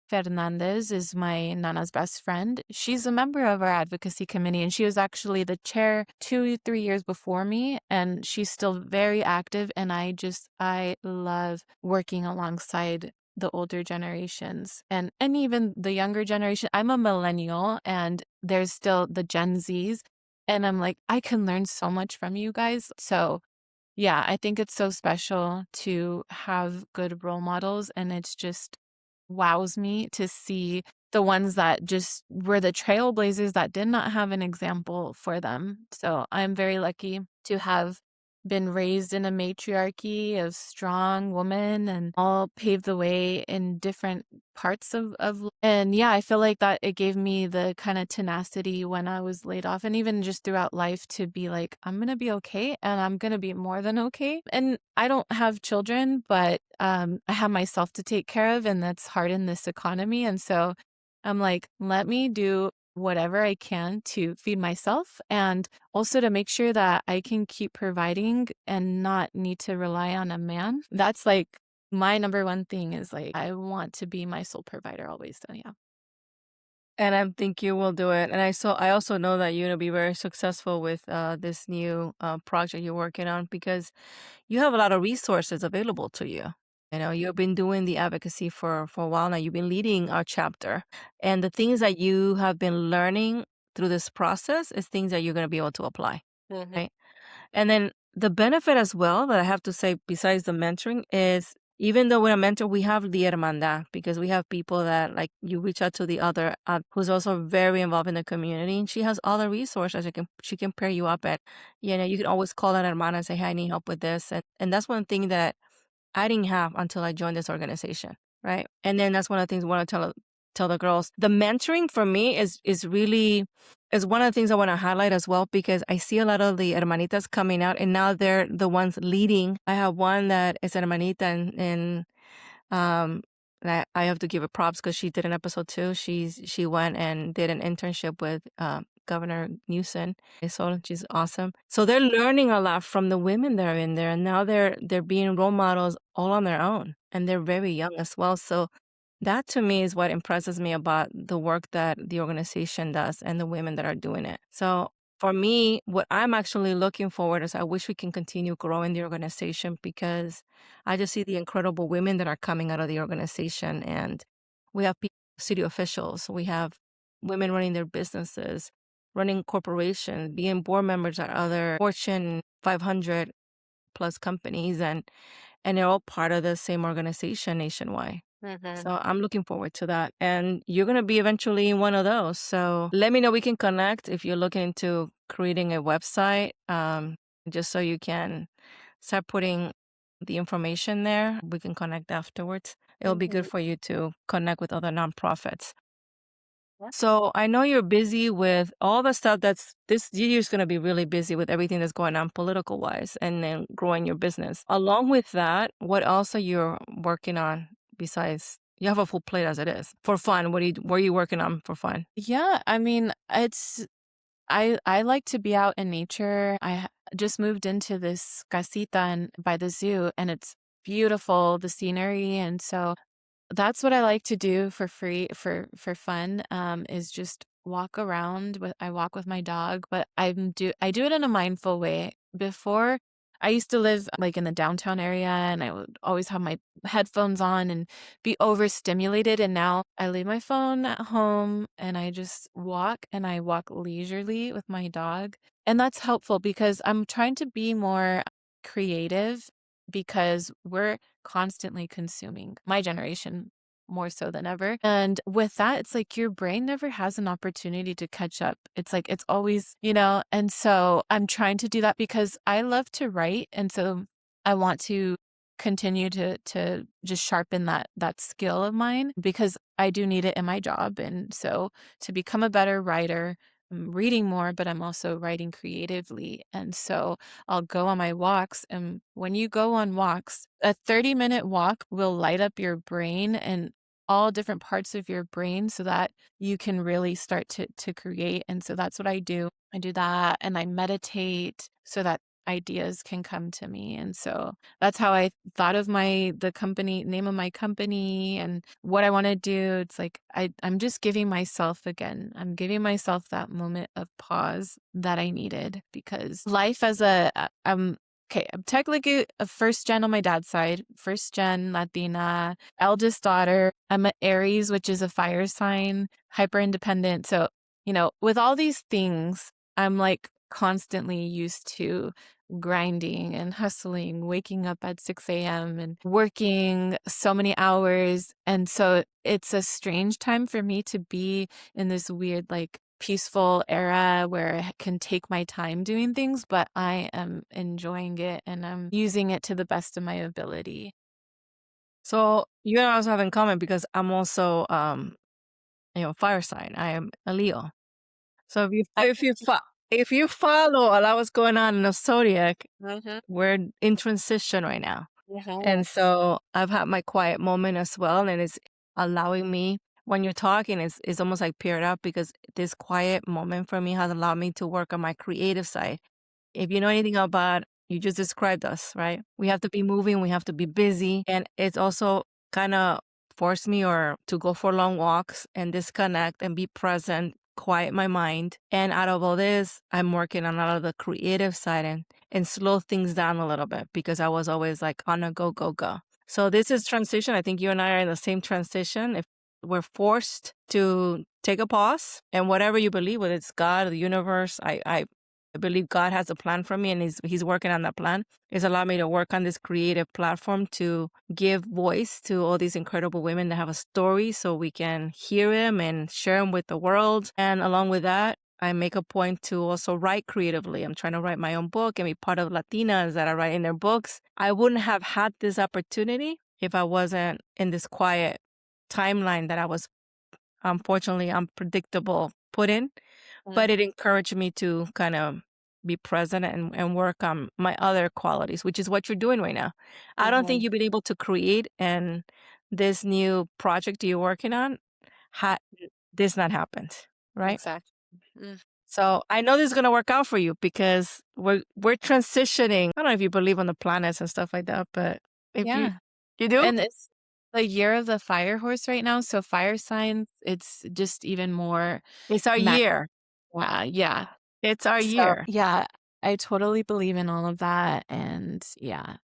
Fernandez is my Nana's best friend. She's a member of our advocacy committee, and she was actually the chair 2-3 years before me, and she's still very active. And I love working alongside the older generations and even the younger generation. I'm a millennial, and there's still the Gen Zs, and I'm like, I can learn so much from you guys. So yeah, I think it's so special to have good role models, and it's just wows me to see the ones that just were the trailblazers that did not have an example for them. So I'm very lucky to have been raised in a matriarchy of strong women and all paved the way in different parts and yeah, I feel like that it gave me the kind of tenacity when I was laid off and even just throughout life to be like, I'm going to be okay and I'm going to be more than okay. And I don't have children, but I have myself to take care of, and that's hard in this economy. And so I'm like, let me do whatever I can to feed myself and also to make sure that I can keep providing and not need to rely on a man. That's like my number one thing is like, I want to be my sole provider always. So yeah. And I think you will do it. And I also know that you're gonna be very successful with this new project you're working on because you have a lot of resources available to you. You've been doing the advocacy for a while now. You've been leading our chapter, and the things that you have been learning through this process is things that you're going to be able to apply, right? And then the benefit as well that I have to say, besides the mentoring, is Even though we're a mentor, we have the hermandad because we have people that like you reach out to the other who's also very involved in the community, and she has other resources. She can pair you up, and you can always call an hermana and say, "Hey, I need help with this," and that's one thing that I didn't have until I joined this organization, right? And then that's one of the things I want to tell the girls. The mentoring for me is really is one of the things I want to highlight as well, because I see a lot of the hermanitas coming out and now they're the ones leading. I have one that is hermanita and that I have to give her props because she did an episode too. She went and did an internship with Governor Newsom. So she's awesome. So they're learning a lot from the women that are in there, and now they're being role models all on their own, and they're very young as well. So that to me is what impresses me about the work that the organization does and the women that are doing it. So for me, what I'm actually looking forward is I wish we can continue growing the organization, because I just see the incredible women that are coming out of the organization. And we have city officials, we have women running their businesses, running corporations, being board members at other Fortune 500 plus companies, and they're all part of the same organization nationwide. So I'm looking forward to that. And you're going to be eventually in one of those. So let me know, we can connect if you're looking into creating a website, just so you can start putting the information there. We can connect afterwards. It'll be good for you to connect with other nonprofits. So I know you're busy with all the stuff this year is going to be really busy with everything that's going on political wise and then growing your business. Along with that, what else are you working on besides you have a full plate as it is for fun? What are you working on for fun? Yeah, I mean, I like to be out in nature. Just moved into this casita by the zoo, and it's beautiful, the scenery, and so that's what I like to do for free for fun. Is just walk around I walk with my dog, but I do it in a mindful way. Before, I used to live like in the downtown area, and I would always have my headphones on and be overstimulated. And now I leave my phone at home and I just walk, and I walk leisurely with my dog. And that's helpful because I'm trying to be more creative, because we're constantly consuming, my generation more so than ever. And with that, it's like your brain never has an opportunity to catch up. It's like it's always, and so I'm trying to do that because I love to write. And so I want to continue to just sharpen that skill of mine, because I do need it in my job. And so to become a better writer, I'm reading more, but I'm also writing creatively. And so I'll go on my walks. And when you go on walks, a 30-minute walk will light up your brain and all different parts of your brain so that you can really start to create. And so that's what I do. I do that, and I meditate so that ideas can come to me. And so that's how I thought of the company name of my company and what I want to do. It's like I'm just giving myself I'm giving myself that moment of pause that I needed, because life as I'm technically a first gen on my dad's side, first gen Latina, eldest daughter. I'm an Aries, which is a fire sign, hyper independent. So, with all these things, I'm like constantly used to grinding and hustling, waking up at 6 a.m. and working so many hours. And so it's a strange time for me to be in this weird, like, peaceful era where I can take my time doing things, but I am enjoying it and I'm using it to the best of my ability. So you and I also have in common because I'm also fire sign. I am a Leo. So if you follow a lot what's going on in the zodiac, we're in transition right now. And so I've had my quiet moment as well, and it's allowing me, when you're talking, it's almost like paired up, because this quiet moment for me has allowed me to work on my creative side. If you know anything about, you just described us, right? We have to be moving, we have to be busy, and it's also kind of forced me or to go for long walks and disconnect and be present, quiet my mind. And out of all this, I'm working on a lot of the creative side and slow things down a little bit, because I was always like on a go, go, go. So this is transition. I think you and I are in the same transition. If we're forced to take a pause, and whatever you believe, whether it's God or the universe, I I believe God has a plan for me, and he's working on that plan. It's allowed me to work on this creative platform to give voice to all these incredible women that have a story so we can hear them and share them with the world. And along with that, I make a point to also write creatively. I'm trying to write my own book and be part of Latinas that are writing their books. I wouldn't have had this opportunity if I wasn't in this quiet timeline that I was unfortunately unpredictable put in. But it encouraged me to kind of be present and work on my other qualities, which is what you're doing right now. I don't think Mhm. you've been able to create and this new project you're working on had this not happened, right? Exactly. Mm. So I know this is gonna work out for you because we're transitioning. I don't know if you believe on the planets and stuff like that, but if you Yeah. you do, And it's the year of the fire horse right now. So fire signs, it's just even more it's our mag year. yeah. It's our So, year. yeah, I totally believe in all of that, and yeah,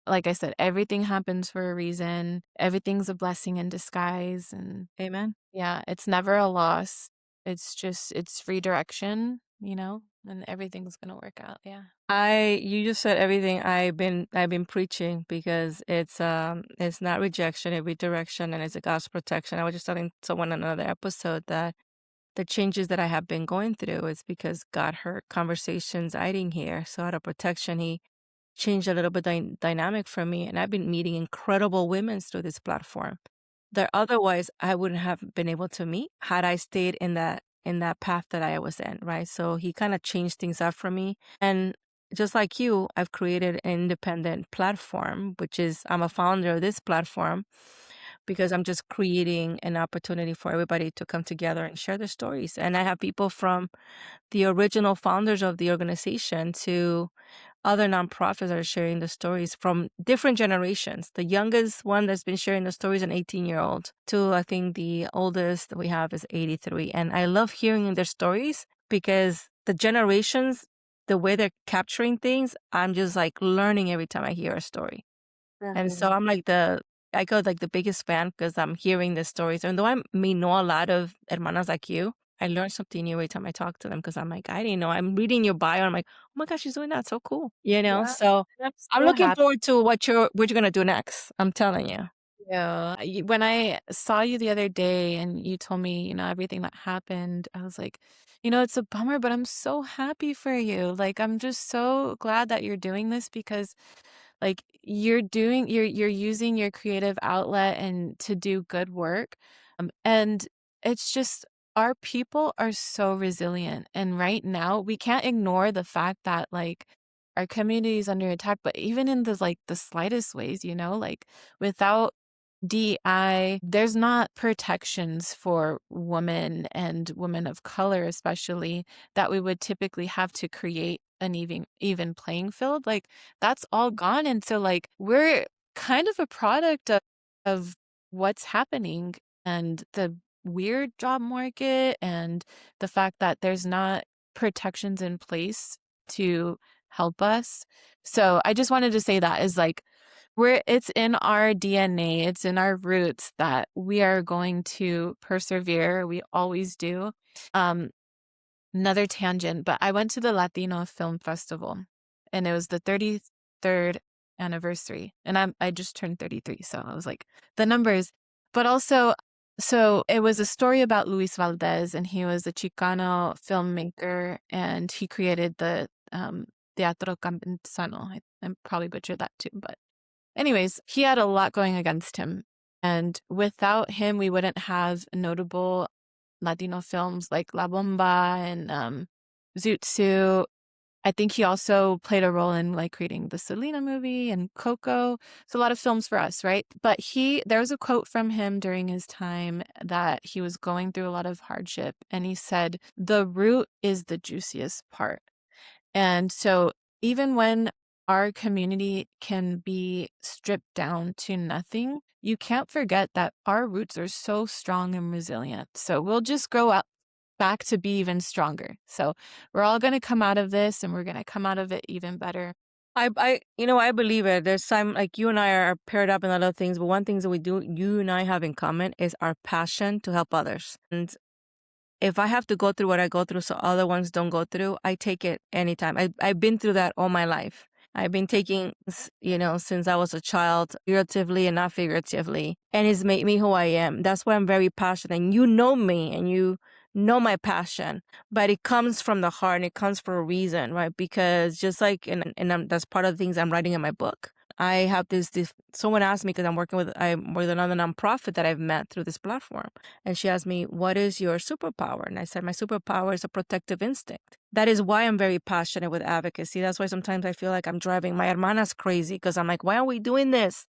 like I said, everything happens for a reason. Everything's a blessing in disguise, and Amen. yeah, it's never a loss. It's just it's redirection, and everything's gonna work out, yeah. You just said everything I've been preaching because it's not rejection, it's redirection, and it's a God's protection. I was just telling someone in another episode that the changes that I have been going through is because God heard conversations I didn't hear. So out of protection, he changed a little bit dynamic for me, and I've been meeting incredible women through this platform that otherwise I wouldn't have been able to meet had I stayed in that path that I was in, right? So he kind of changed things up for me. And just like you, I've created an independent platform, which is I'm a founder of this platform because I'm just creating an opportunity for everybody to come together and share their stories. And I have people from the original founders of the organization to other nonprofits are sharing the stories from different generations. The youngest one that's been sharing the stories, an 18-year-old, to I think the oldest we have is 83. And I love hearing their stories because the generations, the way they're capturing things, I'm just like learning every time I hear a story. And so Mhm. I'm like I go like the biggest fan because I'm hearing the stories. And though I may know a lot of hermanas like you, I learn something new every time I talk to them because I'm like, I didn't know. I'm reading your bio. I'm like, oh my gosh, she's doing that. So cool. Yeah, So I'm I'm so looking happy. forward to what you're gonna do next. I'm telling you. Yeah. When I saw you the other day and you told me, everything that happened, I was like, it's a bummer, but I'm so happy for you. Like, I'm just so glad that you're doing this because like you're using your creative outlet and to do good work. And it's just our people are so resilient. And right now we can't ignore the fact that like our community is under attack, but even in the slightest ways, like without DI, there's not protections for women and women of color, especially that we would typically have to create an even playing field. Like that's all gone. And so like we're kind of a product of what's happening and the weird job market and the fact that there's not protections in place to help us. So I just wanted to say that is like it's in our DNA, it's in our roots that we are going to persevere. We always do. Um, Another tangent, but I went to the Latino Film Festival and it was the 33rd anniversary. And I just turned 33, so I was like, the numbers. But also, so it was a story about Luis Valdez, and he was a Chicano filmmaker, and he created the Teatro Campesano. I probably butchered that too, but anyways, he had a lot going against him. And without him, we wouldn't have notable Latino films like La Bomba and Zoot Suit. I think he also played a role in like creating the Selena movie and Coco. It's a lot of films for us, right? But there was a quote from him during his time that he was going through a lot of hardship. And he said, "The root is the juiciest part." And so even when our community can be stripped down to nothing, you can't forget that our roots are so strong and resilient. So we'll just grow up back to be even stronger. So we're all going to come out of this and we're going to come out of it even better. I believe it. There's some like you and I are paired up in a lot of things, but one thing that we do, you and I have in common is our passion to help others. And if I have to go through what I go through so other ones don't go through, I take it anytime. I've been through that all my life. I've been taking, since I was a child, figuratively and not figuratively, and it's made me who I am. That's why I'm very passionate. And you know me, and you know my passion, but it comes from the heart, and it comes for a reason, right? Because just like, that's part of the things I'm writing in my book. I have this someone asked me, because I'm working with another nonprofit that I've met through this platform. And she asked me, what is your superpower? And I said, my superpower is a protective instinct. That is why I'm very passionate with advocacy. That's why sometimes I feel like I'm driving my hermanas crazy, because I'm like, why are we doing this?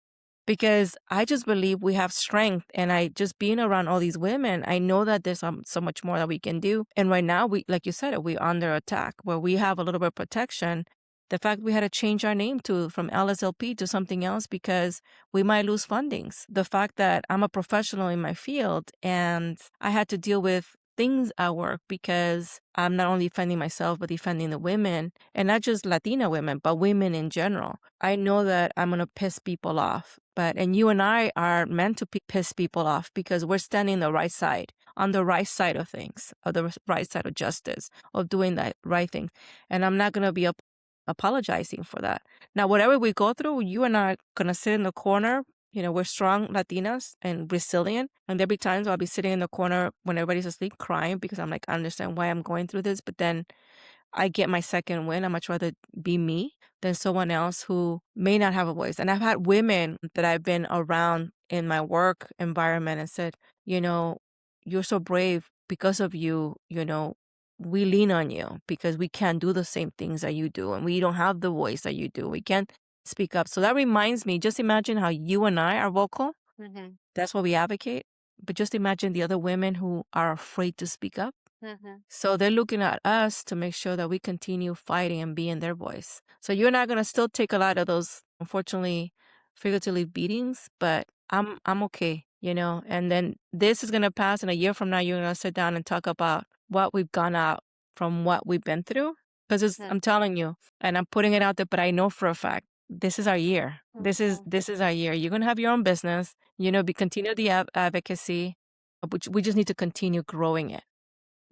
Because I just believe we have strength. And I just being around all these women, I know that there's so much more that we can do. And right now, we, like you said, we're under attack, where we have a little bit of protection. The fact we had to change our name from LSLP to something else because we might lose fundings. The fact that I'm a professional in my field and I had to deal with things at work because I'm not only defending myself, but defending the women, and not just Latina women, but women in general. I know that I'm going to piss people off, and you and I are meant to piss people off because we're standing the right side, on the right side of things, of the right side of justice, of doing the right thing. And I'm not going to be apologizing for that. Now, whatever we go through, you and I are going to sit in the corner. We're strong Latinas and resilient. And there'll be times I'll be sitting in the corner when everybody's asleep crying because I'm like, I understand why I'm going through this. But then I get my second win. I'd much rather be me than someone else who may not have a voice. And I've had women that I've been around in my work environment and said, you're so brave. Because of you, we lean on you because we can't do the same things that you do. And we don't have the voice that you do. We can't speak up. So that reminds me, just imagine how you and I are vocal. Mm-hmm. That's what we advocate. But just imagine the other women who are afraid to speak up. Mm-hmm. So they're looking at us to make sure that we continue fighting and being their voice. So you're not going to still take a lot of those, unfortunately, figuratively beatings, but I'm okay, and then this is going to pass, and a year from now, you're going to sit down and talk about what we've gone out from what we've been through. Because I'm telling you, and I'm putting it out there, but I know for a fact, this is our year. This is our year. You're going to have your own business, continue the advocacy, which we just need to continue growing it.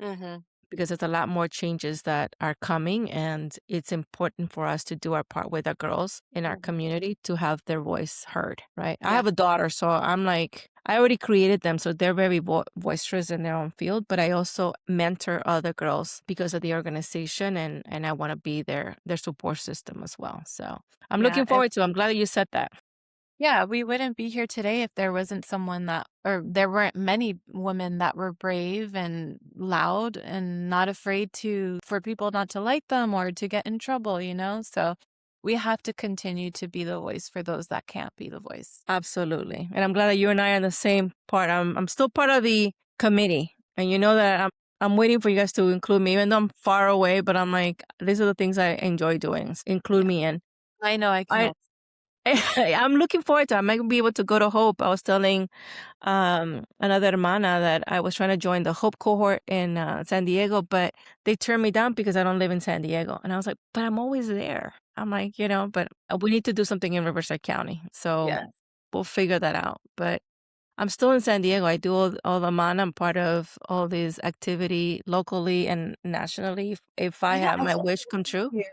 Mm-hmm. Because there's a lot more changes that are coming, and it's important for us to do our part with our girls in our community to have their voice heard, right? Yeah. I have a daughter, so I'm like, I already created them, so they're very boisterous in their own field, but I also mentor other girls because of the organization, and I want to be their support system as well. So I'm looking forward to it. I'm glad that you said that. Yeah, we wouldn't be here today if there wasn't or there weren't many women that were brave and loud and not afraid for people not to like them or to get in trouble, So we have to continue to be the voice for those that can't be the voice. Absolutely. And I'm glad that you and I are in the same part. I'm still part of the committee, and you know that I'm waiting for you guys to include me, even though I'm far away, but I'm like, these are the things I enjoy doing. Include me in. I know I can. I'm looking forward to it. I might be able to go to Hope. I was telling another hermana that I was trying to join the Hope cohort in San Diego, but they turned me down because I don't live in San Diego. And I was like, but I'm always there. I'm like, but we need to do something in Riverside County. So we'll figure that out. But I'm still in San Diego. I do all the mana. I'm part of all these activity locally and nationally. If I have my wish come true. Yeah.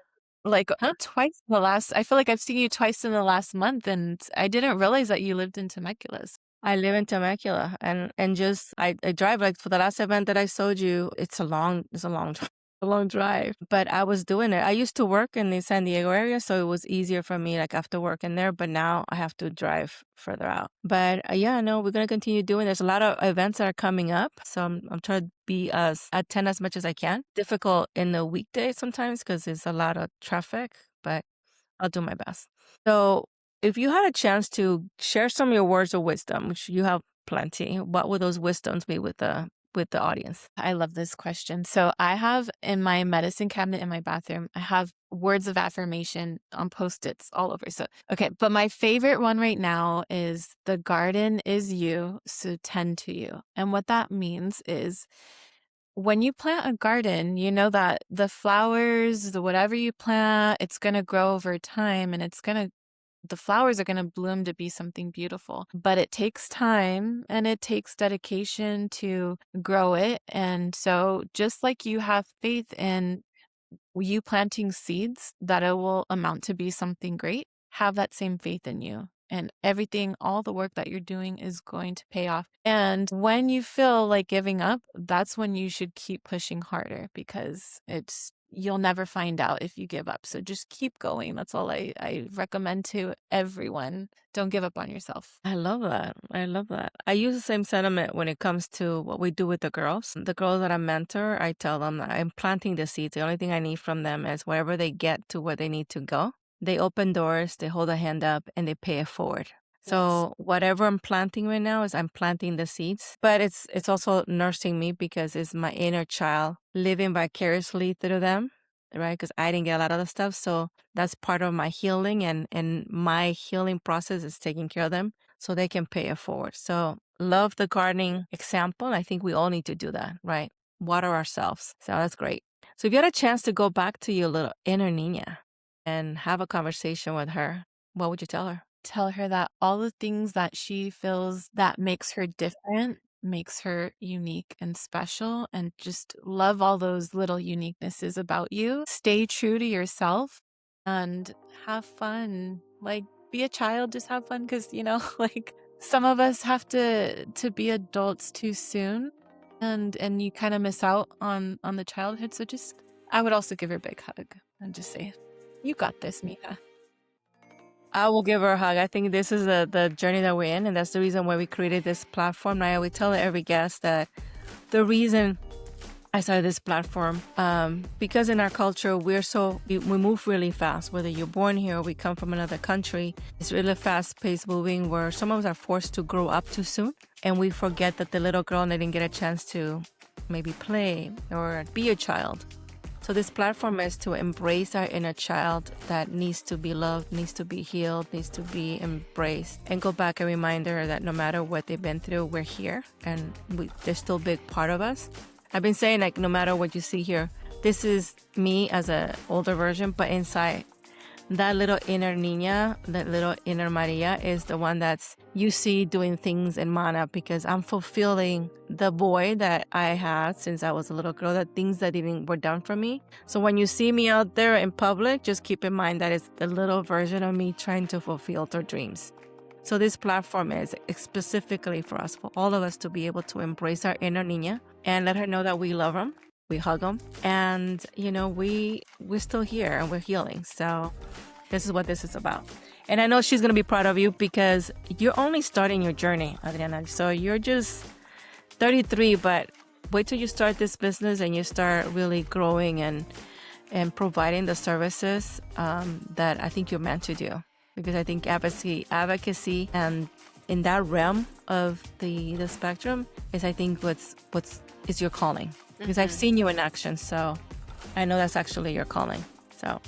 Like twice I feel like I've seen you twice in the last month, and I didn't realize that you lived in Temecula. I live in Temecula, and just I drive, like for the last event that I showed you. It's a long drive, but I was doing it. I used to work in the San Diego area, so it was easier for me, like after work in there. But now I have to drive further out. But we're gonna continue doing. There's a lot of events that are coming up, so I'm trying to be attend as much as I can. Difficult in the weekdays sometimes because there's a lot of traffic, but I'll do my best. So, if you had a chance to share some of your words of wisdom, which you have plenty, what would those wisdoms be with the audience? I love this question. So I have in my medicine cabinet in my bathroom, I have words of affirmation on Post-its all over. So, okay. But my favorite one right now is the garden is you, so tend to you. And what that means is when you plant a garden, you know that the flowers, whatever you plant, it's going to grow over time and it's going to the flowers are going to bloom to be something beautiful. But it takes time and it takes dedication to grow it. And so just like you have faith in you planting seeds that it will amount to be something great, have that same faith in you. And everything, all the work that you're doing is going to pay off. And when you feel like giving up, that's when you should keep pushing harder, because you'll never find out if you give up. So just keep going. That's all I recommend to everyone. Don't give up on yourself. I love that. I love that. I use the same sentiment when it comes to what we do with the girls. The girls that I mentor, I tell them that I'm planting the seeds. The only thing I need from them is wherever they get to where they need to go, they open doors, they hold a hand up, and they pay it forward. So whatever I'm planting right now is I'm planting the seeds, but it's also nursing me because it's my inner child living vicariously through them, right? Because I didn't get a lot of the stuff. So that's part of my healing, and my healing process is taking care of them so they can pay it forward. So love the gardening example. I think we all need to do that, right? Water ourselves. So that's great. So if you had a chance to go back to your little inner niña and have a conversation with her, what would you tell her? Tell her that all the things that she feels that makes her different, makes her unique and special, and just love all those little uniquenesses about you. Stay true to yourself and have fun. Like, be a child, just have fun, because, like, some of us have to be adults too soon, and you kind of miss out on the childhood. So I would also give her a big hug and just say, you got this, Mika. I will give her a hug. I think this is the journey that we're in, and that's the reason why we created this platform. I always tell every guest that the reason I started this platform, because in our culture, we move really fast. Whether you're born here or we come from another country, it's really fast-paced moving where some of us are forced to grow up too soon, and we forget that the little girl didn't get a chance to maybe play or be a child. So this platform is to embrace our inner child that needs to be loved, needs to be healed, needs to be embraced, and go back a reminder that no matter what they've been through, we're here, and they're still a big part of us. I've been saying, like, no matter what you see here, this is me as an older version, but inside, that little inner niña, that little inner Maria is the one that's you see doing things in Mana, because I'm fulfilling the void that I had since I was a little girl, that things that were done for me. So when you see me out there in public, just keep in mind that it's the little version of me trying to fulfill their dreams. So this platform is specifically for us, for all of us to be able to embrace our inner niña and let her know that we love them. We hug them, and we're still here and we're healing. So this is what this is about. And I know she's going to be proud of you because you're only starting your journey, Adriana. So you're just 33, but wait till you start this business and you start really growing and providing the services that I think you're meant to do. Because I think advocacy and in that realm of the spectrum is, I think, what's your calling. Because I've seen you in action, so I know that's actually your calling. So,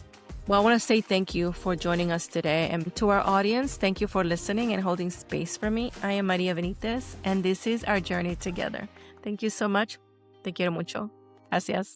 well, I want to say thank you for joining us today. And to our audience, thank you for listening and holding space for me. I am Maria Benitez, and this is our journey together. Thank you so much. Te quiero mucho. Gracias.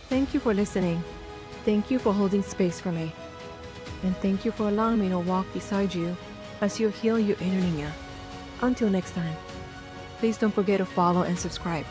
Thank you for listening. Thank you for holding space for me. And thank you for allowing me to walk beside you as you heal your inner niña. Until next time, please don't forget to follow and subscribe.